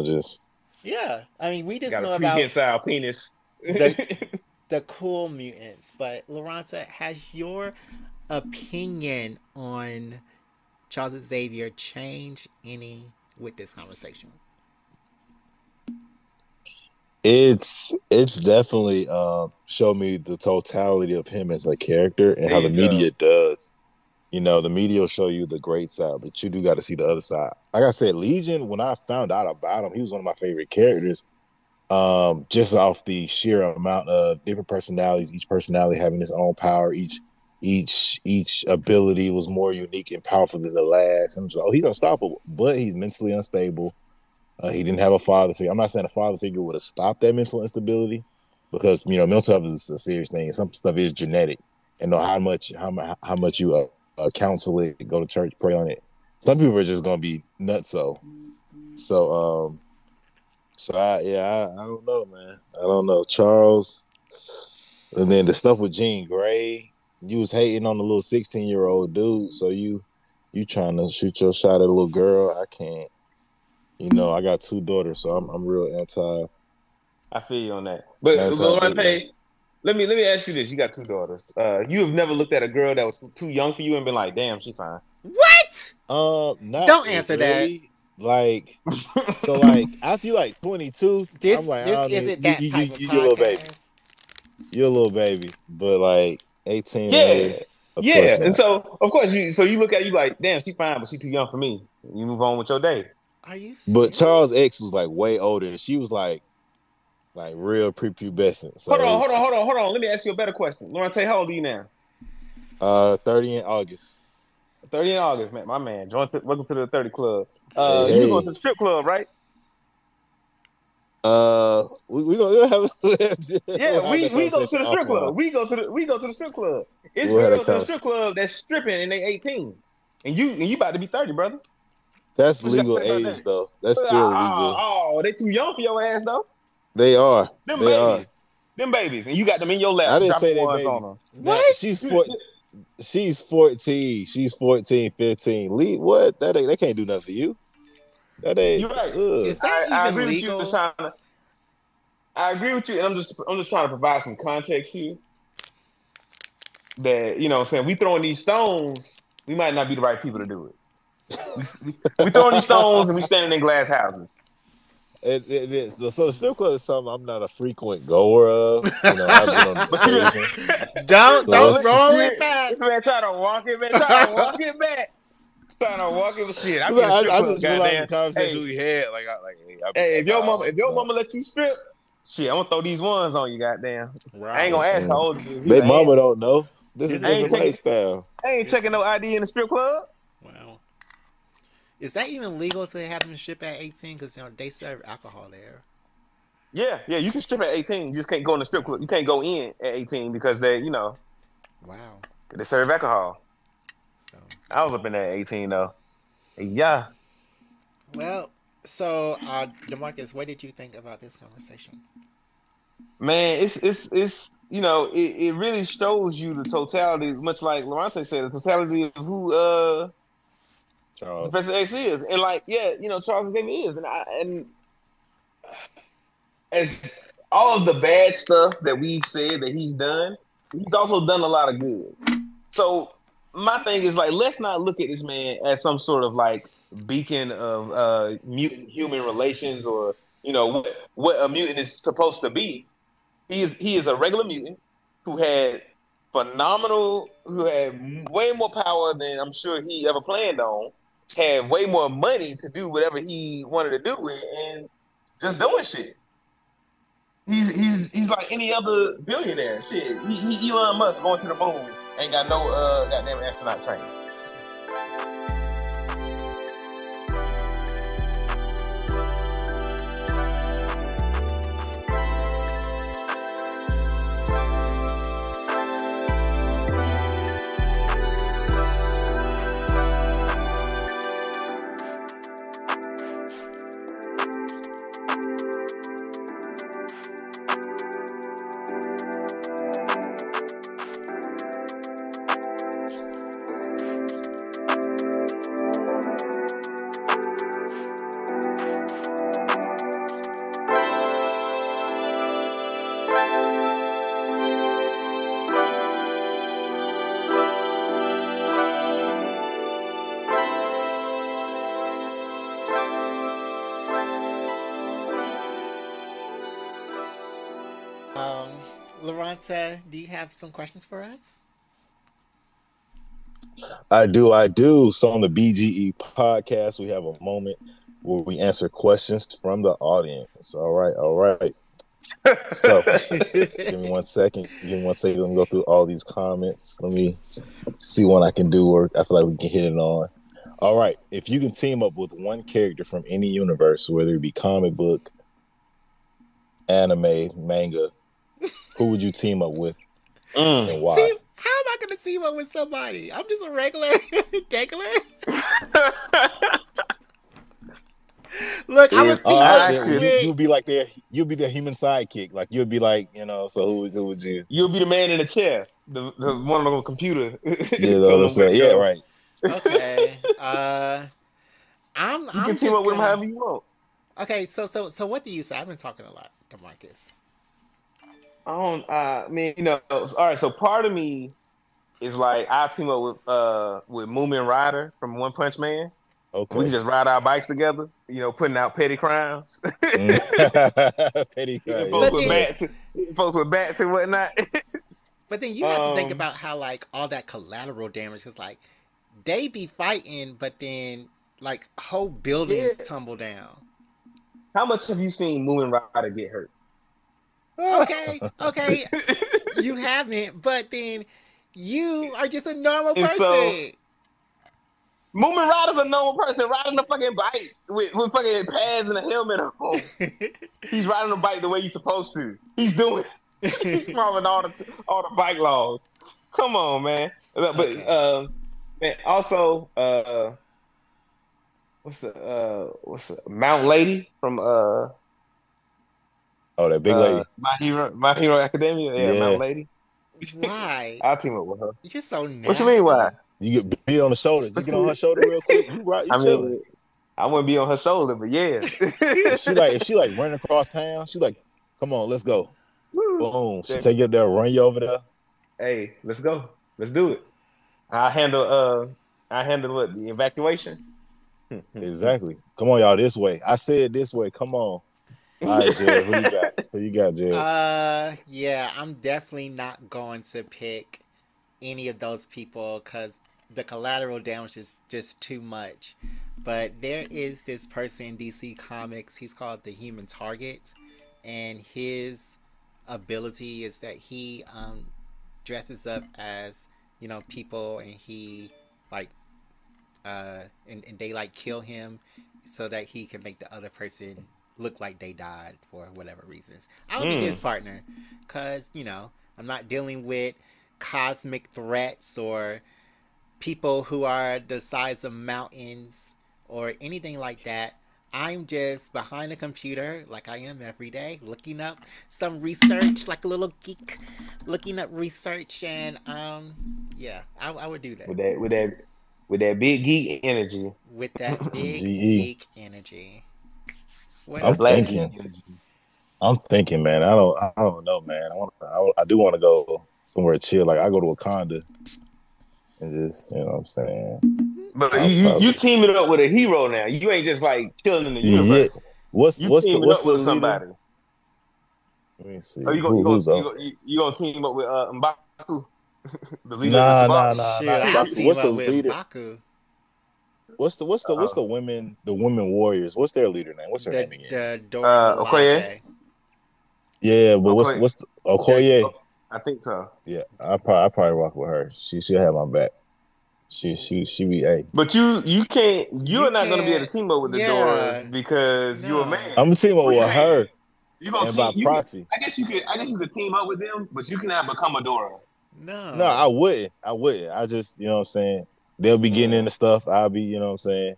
just. Yeah, I mean, we just Got know a about prehensile penis. the cool mutants, but Loranta, has your opinion on Charles Xavier changed any with this conversation? It's definitely showed me the totality of him as a character and how the media does. The media will show you the great side, but you do got to see the other side. Like I said, Legion, when I found out about him, he was one of my favorite characters. Just off the sheer amount of different personalities, each personality having its own power, each ability was more unique and powerful than the last. I'm just he's unstoppable, but he's mentally unstable. He didn't have a father figure. I'm not saying a father figure would have stopped that mental instability, because mental health is a serious thing. Some stuff is genetic, and know how much you counsel it, go to church, pray on it. Some people are just gonna be nuts. So I don't know, man. I don't know, Charles. And then the stuff with Jean Grey, you was hating on the little 16-year-old dude, so you you trying to shoot your shot at a little girl. I can't. You know, I got 2 daughters, so I'm real I feel you on that. But anti Lawrence, dating. let me ask you this: you got 2 daughters. You have never looked at a girl that was too young for you and been like, "Damn, she fine." What? Not Don't answer really. Like, so like after you like 22, This I'm like, this I mean, isn't that type of you're a little baby. podcast. You're a little baby, but like 18 and Yeah, over, of course yeah. And not. so, of course, you look at it, you like, "Damn, she fine, but she too young for me." You move on with your day. Are you But serious? Charles X was like way older, and she was like real prepubescent. Hold So on, hold on, it's hold on, hold on. Let me ask you a better question. Lawrence, how old are you now? 30 in August. 30 in August, man. My man. Welcome to the 30 Club. Hey, You were going hey. to the strip club, right? We gonna have we'll Yeah, have that we go conversation to the strip offline. club. We go to the strip club. It's We'll have that girls in the conversation. strip club that's stripping and they 18. And you about to be 30, brother. That's What you got to legal say about age that? though. That's still legal. They too young for your ass though. They are. Them They are. babies. Them babies. And you got them in your I lap didn't dropping say they ones on babies. them. Now What? she's 14. She's 14, 15. Leave what? They can't do nothing for you. That ain't You're right. Is that I even agree with you, legal? Deshaun. I agree with you, and I'm just trying to provide some context here. That what I'm saying, we throwing these stones, we might not be the right people to do it. We throwing these stones and we standing in glass houses. It is. So the strip club is something I'm not a frequent goer of. You know, I've been on But you occasion. Don't So don't let's roll it back. this man trying to walk it back, trying to walk it back. Trying to walk it with shit. I'm in a strip I club, just realized the goddamn. conversation Hey, we had. Hey, I'll be hey, back. if your mama let you strip, shit, I'm gonna throw these ones on you, goddamn. I ain't Wow. gonna ask how Mm-mm. old you is They either. mama don't know. This is Is I it ain't different checking this? lifestyle. I ain't checking no ID in the strip club. Wow. Is that even legal to have them ship at 18? Because they serve alcohol there. Yeah, you can strip at 18. You just can't go in the strip club. You can't go in at 18 because Wow. they serve alcohol. So I was up in there at 18 though. Yeah. well, so Demarcus, what did you think about this conversation? Man, it's it really shows you the totality, much like Lorante said, the totality of who Charles. Professor X is. And like, yeah, Charles Xavier is. And as all of the bad stuff that we've said that he's done, he's also done a lot of good. So my thing is like, let's not look at this man as some sort of like beacon of mutant human relations or what a mutant is supposed to be. He is a regular mutant who had who had way more power than I'm sure he ever planned on, had way more money to do whatever he wanted to do with, and just doing shit. He's like any other billionaire. Shit, he Elon Musk going to the moon ain't got no goddamn astronaut training. Loranta, do you have some questions for us? I do. So on the BGE podcast, we have a moment where we answer questions from the audience. All right. So give me 1 second. Let me go through all these comments. Let me see what I can do, or I feel like we can hit it on. All right. If you can team up with one character from any universe, whether it be comic book, anime, manga, who would you team up with and why? How am I going to team up with somebody? I'm just a regular degular. Look, I'm a team up with... You'll be like you'll be their human sidekick. Like you'll be like, so who would you? You'll be the man in the chair, the one on the computer. You know what I'm saying? Yeah, right. Okay. You can I'm team just up with him gonna. however you want. Okay, so what do you say? I've been talking a lot, Demarcus. I don't. I mean, all right. So part of me is like I team up with Moomin Rider from One Punch Man. We can Okay. just ride our bikes together. Putting out petty crimes. Mm. Petty Hitting guy, yes folks But with then, sir. bats, hitting folks with bats and whatnot. but then you have to think um, about how like all that collateral damage is like they be fighting, but then like whole yeah. buildings tumble down. How much have you seen Moomin Rider get hurt? Okay, okay, you haven't, but then you are just a normal And so person. Moomin Rider's a normal person riding a fucking bike with fucking pads and a helmet on. He's riding a bike the way he's supposed to. He's doing. He's following all the bike laws. Come on, man. But Okay. man, also what's the Mount Lady from Oh, that big lady. My Hero Academia? Yeah, Mount Yeah. Lady. Why? I'll team up with her. You're so What you mean? Why? nasty. You get beat on the shoulder. Just What's get on her the, shoulder real quick. You right, you I chilling. mean, I wouldn't be on her shoulder, but yeah. If she like running across town, she like, come on, let's go. Boom. She take you up there, run you over there. Hey, let's go. Let's do it. I handle what? The evacuation? Exactly. Come on, y'all, this way. I said this way. Come on. All right, Jared. Who you got? Who you got, Jared? Yeah, I'm definitely not going to pick any of those people because the collateral damage is just too much. But there is this person in DC Comics. He's called the Human Target, and his ability is that he dresses up as people, and he like and they like kill him so that he can make the other person look like they died for whatever reasons. I would be his partner because I'm not dealing with cosmic threats or people who are the size of mountains or anything like that. I'm just behind a computer like I am every day, looking up some research, like a little geek, looking up research, and yeah, I would do that with that big geek energy. with that big GE. geek energy. What I'm That else black you geek thinking. got? energy. I'm thinking, man. I don't know, man. I do want to go somewhere chill. Like I go to Wakanda and just, you know what I'm saying. But I'll you probably. teaming up with a hero now. You ain't just like chilling in the Yeah. universe. What's You what's the teaming what's up the with leader? somebody. Let me see. Oh, Who's up? you gonna team up with M'Baku, the leader of the Nah, Sabak? nah, nah, Shoot, not I'll Mbaku. team What's the up with leader? M'Baku. What's the women warriors? What's their leader name? What's her The name again? the Dora Okoye. Milaje. Yeah, but Okoye. what's the The Okoye? I think so. Yeah, I probably rock with her. She'll have my back. She be a. But you can't. you You're not gonna be able can't. to team up with the Doras Yeah, because you're a no, man. I'm gonna team up Well, you with can't. her You gonna and by team? You can. proxy. I guess you could team up with them, but you cannot become a Dora. No, no. I wouldn't. I wouldn't. I just, you know what I'm saying. They'll be getting Yeah. into stuff. I'll be, you know what I'm saying,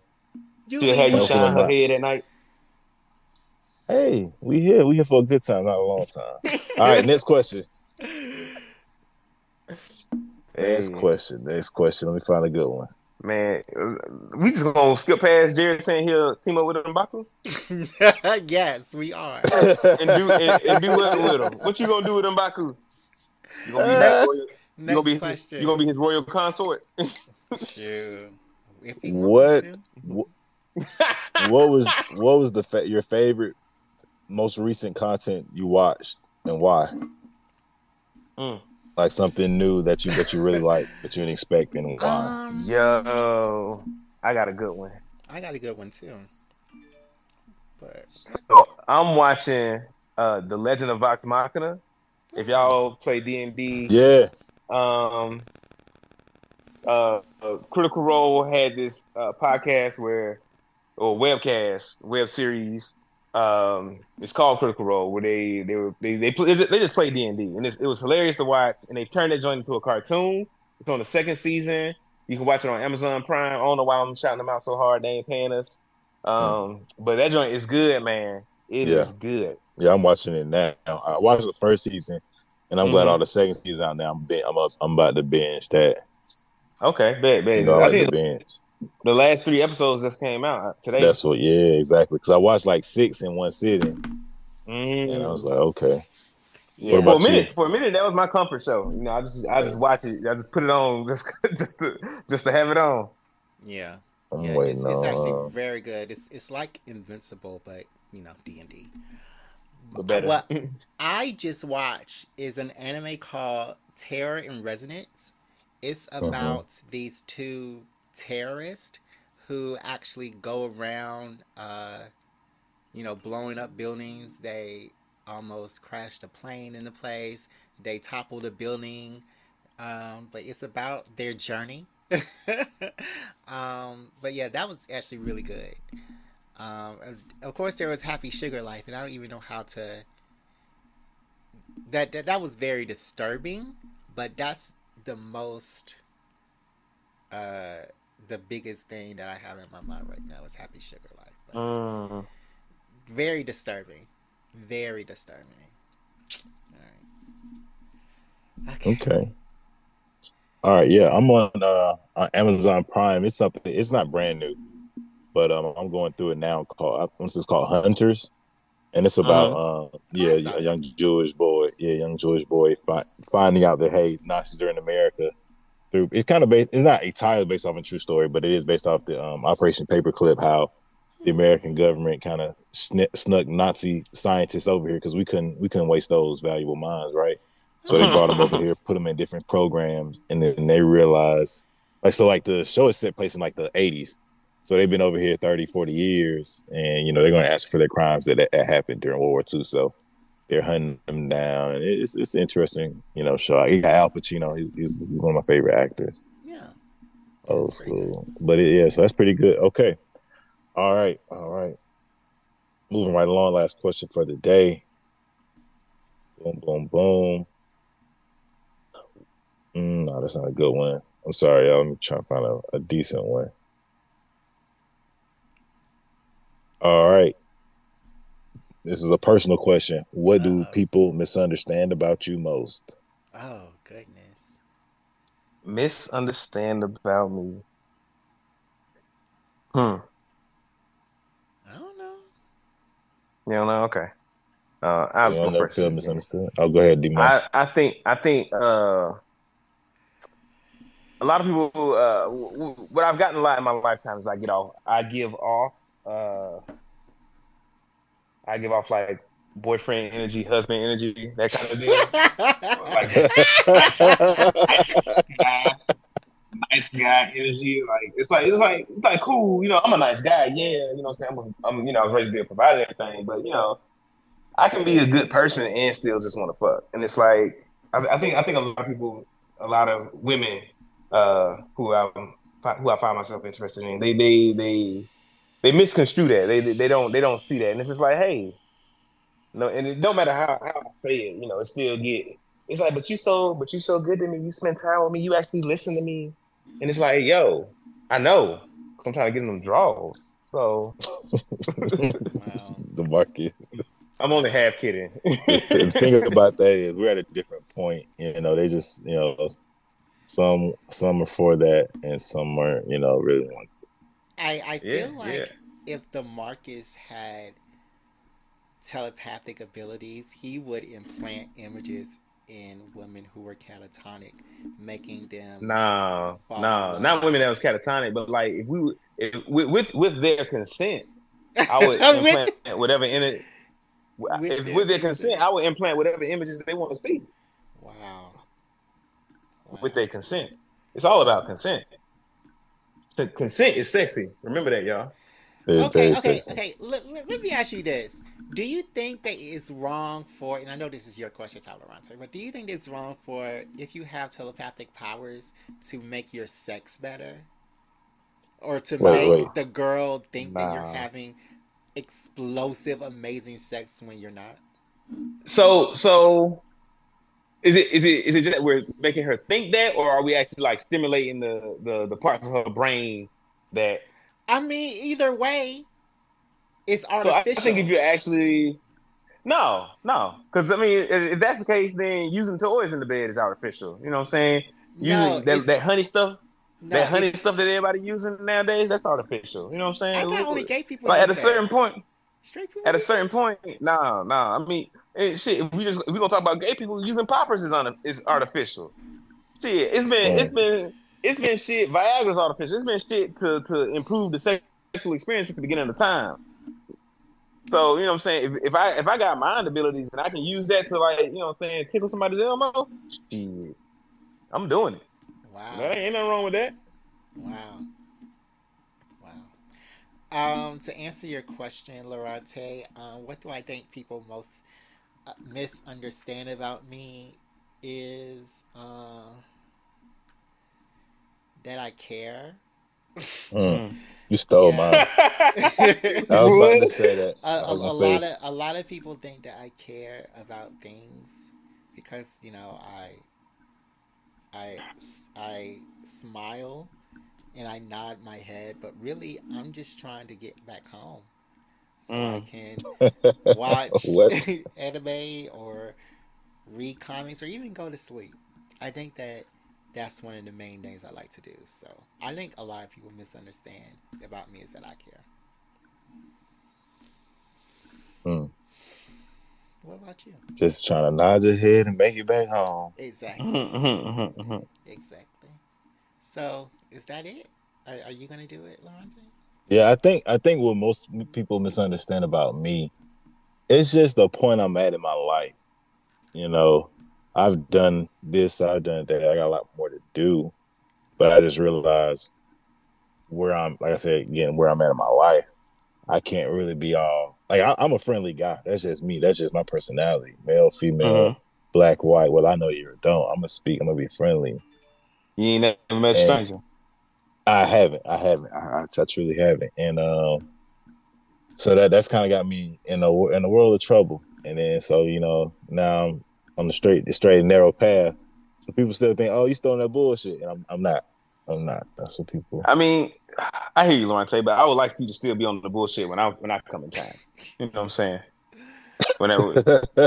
You She'll be have you helping shine them her out. head at night. Hey, we here. We here for a good time, not a long time. All right, next question. Next Hey, question. Next question. Let me find a good one. man, we just gonna skip past Jared saying he'll team up with M'Baku Yes, we are. and do what with him? What you gonna do with M'Baku? You gonna be his Next, royal? next You gonna question. be his royal consort? Shoot, if he want me what to. what was your favorite most recent content you watched and why? Mm. Like something new that you really like that you didn't expect and why? Yo, I got a good one. I got a good one too. But So I'm watching The Legend of Vox Machina. If y'all play D&D, Yeah. um, Critical Role had this podcast or web series. It's called Critical Role, where they just play D&D, and it was hilarious to watch. And they turned that joint into a cartoon. It's on the second season. You can watch it on Amazon Prime. I don't know why I'm shouting them out so hard. They ain't paying us. But that joint is good, man. It Yeah. is good. Yeah, I'm watching it now. I watched the first season, and I'm glad all the second season out now. I'm about to binge that. Okay, bet, You bet. know, I I like the think bench. the last 3 episodes just came out today. That's what, yeah, exactly. Because I watched like 6 in one sitting, and I was Mm. like, okay. What Yeah. For about you? a minute, that was my comfort show. You know, I just watch it. I just put it on just to have it on. Yeah. I'm Yeah. waiting It's actually on. very good. It's like Invincible, but D&D. But better. What I just watched is an anime called Terror in Resonance. It's Mhm. about these two terrorists who actually go around, blowing up buildings. They almost crashed a plane into place. They toppled a building. But it's about their journey. But yeah, that was actually really good. Of course, there was Happy Sugar Life, and I don't even know how to. That was very disturbing, but that's the most, uh, the biggest thing that I have in my mind right now is Happy Sugar Life. But Mm. very disturbing, very disturbing. All right. Okay. Okay. All right. Yeah, I'm on Amazon Prime. It's something. It's not brand new, but I'm going through it now. This is called Hunters, and it's about Mm-hmm. Oh, I yeah, saw a that. young Jewish boy. Yeah, young Jewish boy finding out that hey, Nazis are in America. Through it's kind of based. It's not entirely based off a true story, but it is based off the Operation Paperclip. How the American government kind of snuck Nazi scientists over here because we couldn't waste those valuable minds, right? So they brought them over here, put them in different programs, and then they realized, like the show is set place in like the 80s. So they've been over here 30, 40 years, and they're going to ask for their crimes that happened during World War II. So they're hunting them down, and it's interesting, show. He got Al Pacino. He's one of my favorite actors, Yeah, old that's pretty good. school. But yeah, so that's pretty good. Okay, all right. Moving right along. Last question for the day. Boom, boom, boom. No, that's not a good one. I'm sorry, y'all. Let me try to find a decent one. All right. This is a personal question. What Uh do oh. people misunderstand about you most? Oh goodness. Misunderstand about me. Hmm. I don't know. You don't know? Okay. You I'll go don't never first feel again. misunderstood? Oh, go ahead, Demo. I think a lot of people what I've gotten a lot in my lifetime is uh I give off like boyfriend energy, husband energy, that kind of deal. Like nice, nice guy, nice guy energy. Like it's like cool. I'm a nice guy. Yeah, what I'm saying. I was raised to be a provider and everything, but I can be a good person and still just want to fuck. And it's like I think a lot of people, a lot of women, who I find myself interested in, they misconstrue that. They don't see that, and it's just like, hey, no, and it don't matter how I say it, it still get. It's like, but you so good to me. You spend time with me. You actually listen to me, and it's like, yo, I know, 'cause I'm trying to get in them draws. So Wow. The market. I'm only Wow. half kidding. The thing about that is we're at a different point. They just some are for that and some are really want. I Yeah, feel yeah. like if the Marcus had telepathic abilities, he would implant images in women who were catatonic, making them No, fall in no, not love. women that was catatonic, but like if with their consent, I would with implant whatever in it. with If their with their consent, consent. I would implant whatever images they want to see Wow. with Wow. their consent. It's all about consent. Consent is sexy. Remember that, y'all. It's Okay, very okay, sexy. okay. Let me ask you this. Do you think that it's wrong for, and I know this is your question, Tolerante, but do you think it's wrong for, if you have telepathic powers, to make your sex better? Or to Wait. make the girl think that you're Nah. having explosive, amazing sex when you're not? So is it just that we're making her think that, or are we actually like stimulating the parts of her brain that? I mean, either way, it's So I think if artificial. you're actually no, because I mean, if that's the case, then using toys in the bed is artificial. You know what I'm saying? No, Using that honey stuff. No, That honey it's stuff that everybody using nowadays, that's artificial. You know what I I'm thought only saying? gay people Like use that. Straight people at a use certain it. point, nah. I mean, shit. If we gonna talk about gay people using poppers is artificial. Shit, Mm. it's been shit. Viagra's artificial. It's been shit to improve the sexual experience at the beginning of the time. So you know what I'm saying. If I got mind abilities and I can use that to like you know what I'm saying tickle somebody's elbow, shit, I'm doing it. That Wow. ain't nothing wrong with that. Wow. Wow. To answer your question, Lorate, what do I think people most misunderstand about me is that I care. Mm. Mm. You stole Yeah. mine. I was about to What? say that. a, I a, was gonna a say, lot of a lot of people think that I care about things because I I smile and I nod my head, but really I'm just trying to get back home so I Mm. can watch what? anime or read comics or even go to sleep. I think that that's one of the main things I like to do. So I think a lot of people misunderstand about me is that I care. Mm. What about you? Just trying to nod your head and make it back home. Exactly. Mhm. Exactly. So is that it? Are you gonna do it, Lonzo? Yeah, I think what most people misunderstand about me, it's just the point I'm at in my life. You know, I've done this, I've done that. I got a lot more to do, but I just realized where I'm, like I said again, where I'm at in my life. I can't really be all like I'm a friendly guy. That's just me. That's just my personality. Male, female, Mhm. black, white. Well, I know you don't. I'm gonna speak. I'm gonna be friendly, You ain't never met a and stranger. I haven't. I truly haven't. And so that's kind of got me in a world of trouble. And then so now I'm on the straight and narrow path. So people still think, oh, you still on that bullshit, and I'm not. I'm not. That's what people. I mean, I hear you, Lawrence, but I would like you to still be on the bullshit when I come in time. You know what I'm saying? Whenever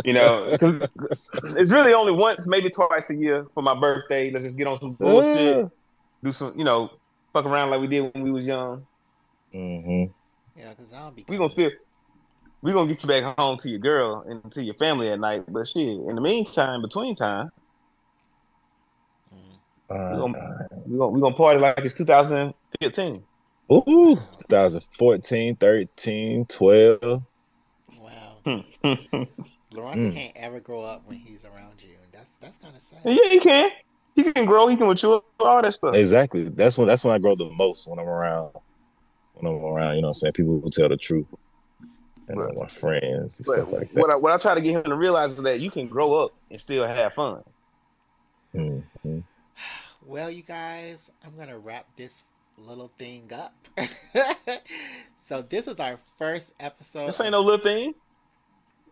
you know, because it's really only once, maybe twice a year for my birthday. Let's just get on some bullshit, do some, fuck around like we did when we was young. hmm Yeah, because I'll be We gonna coming. still we gonna get you back home to your girl and to your family at night. But shit, in the meantime, between time, Mm. we uh, gonna we gonna party like it's 2015. Ooh, Wow. 2014, 13, 12. Wow. Yeah, Lorenta Mm. can't ever grow up when he's around you, and that's kind of sad. he can. He can grow. He can mature. All that stuff. Exactly. That's when I grow the most when I'm around. When I'm around, you know what I'm saying? People who tell the truth and But my friends and but stuff like that. what I try to get him to realize is that you can grow up and still have fun. Mm-hmm. Well, you guys, I'm gonna wrap this little thing up. So this was our first episode This ain't of. no little thing.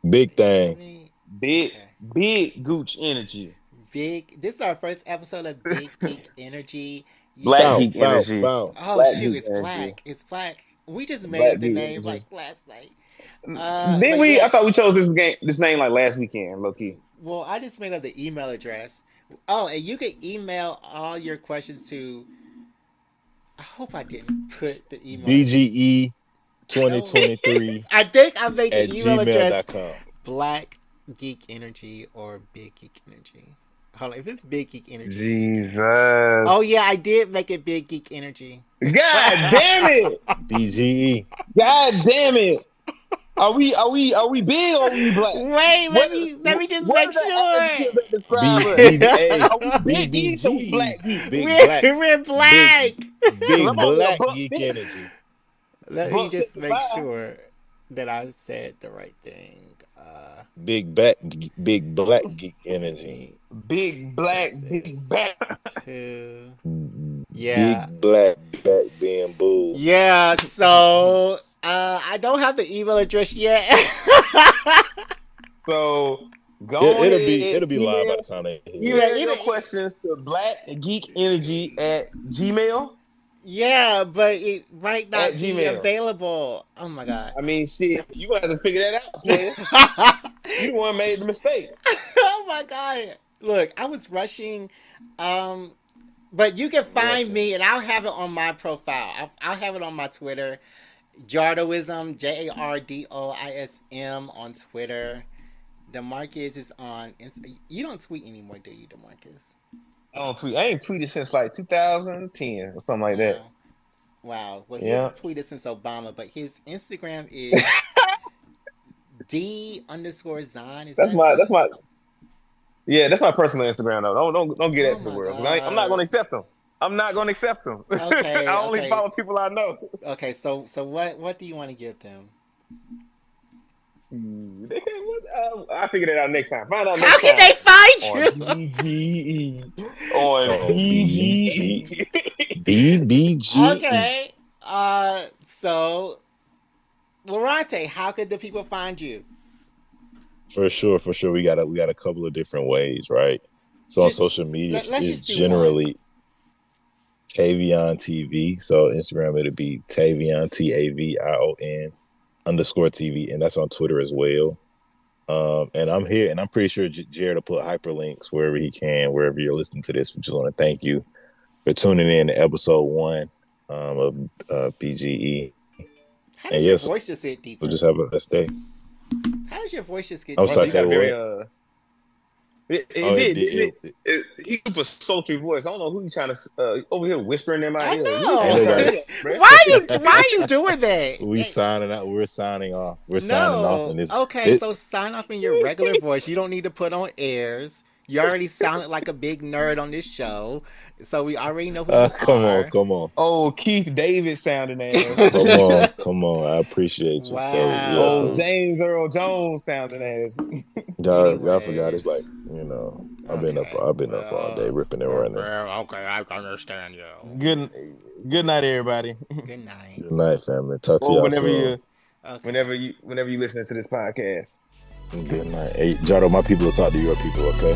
Big I thing. mean, Big okay. big gooch energy. Big. This is our first episode of Big Geek Energy. You Black Bow, guys. geek bow, energy. bow. Oh Black shoot! geek It's energy. black. It's black. We just made Black up the geek name energy. like last night. Then But I yeah. thought we chose this name like last weekend, low key. Well, I just made up the email address. Oh, and you can email all your questions to. I hope I didn't put the email address. BGE No, 2023 I think I made at the email address gmail.com. Black Geek Energy or Big Geek Energy. Hold on, if it's Big Geek Energy, then you can. Jesus. Oh yeah, I did make it Big Geek Energy. God damn it. BGE. God damn it. Are we big or are we black? Wait, What let me just what make are the sure. adjectives that describe B us? B A Are we big geeks or we BBGE. black geeks? Big black. We're Big black. Cause big I'm only a black buck geek fifty, energy. Let me buck just make 55. sure that I said the right thing. Big back big black geek Let energy. me Big black, paste big this back. to. Big Yeah, black back being bull. yeah. So I don't have the email address yet. So go It'll ahead, be live by the time they hear yeah, this. email your questions to blackgeekenergy yeah, but it might at not be gmail. available. Oh my god. I mean, shit, you gonna have to figure that out, player. You the one made the mistake. Oh my god. Look, I was rushing. Um, But you can find me, and I'll have it on my profile. I'll have it on my Twitter. Jardoism, JARDOISM on Twitter. DeMarcus is on. You don't tweet anymore, do you, DeMarcus? I don't tweet. I ain't tweeted since like 2010 or something like that. Wow. Well, he Yeah. hasn't tweeted since Obama, but his Instagram is D_Zon. That's my. Yeah, that's my personal Instagram though. Don't get that to the world. I'm not gonna accept them. I'm not gonna accept them. Okay, I only follow people I know. Okay, so what do you want to give them? I figure that out next time. Find out How next can time. they find you? On BGE. BBG. Okay. So, Lorante, how could the people find you? For sure. We got a couple of different ways, right? So on social media, it's generally Tavion TV. So Instagram, it'll be Tavion TAVION_TV, and that's on Twitter as well. And I'm here, and I'm pretty sure Jared will put hyperlinks wherever he can, wherever you're listening to this. We just want to thank you for tuning in to episode 1 of BGE. How does your voice just get deeper? We'll just have a best day. How does your voice just get I'm deeper? sorry, say what? He super sultry voice. I don't know who you trying to over here whispering in my ear. Why are you doing that? We're signing out. We're signing off. We're signing off. And so sign off in your regular voice. You don't need to put on airs. You already sounded like a big nerd on this show, so we already know who you are. Come on. Oh, Keith David sounding ass. Come on. I appreciate you. Wow. So, James Earl Jones sounding ass. God forgot. It's like, I've been up all day ripping and running. Okay, I understand you. Good night, everybody. Good night. Good night, family. Talk to y'all soon. Whenever you listen to this podcast. Good night. Hey, Jardo, my people will talk to your people, okay?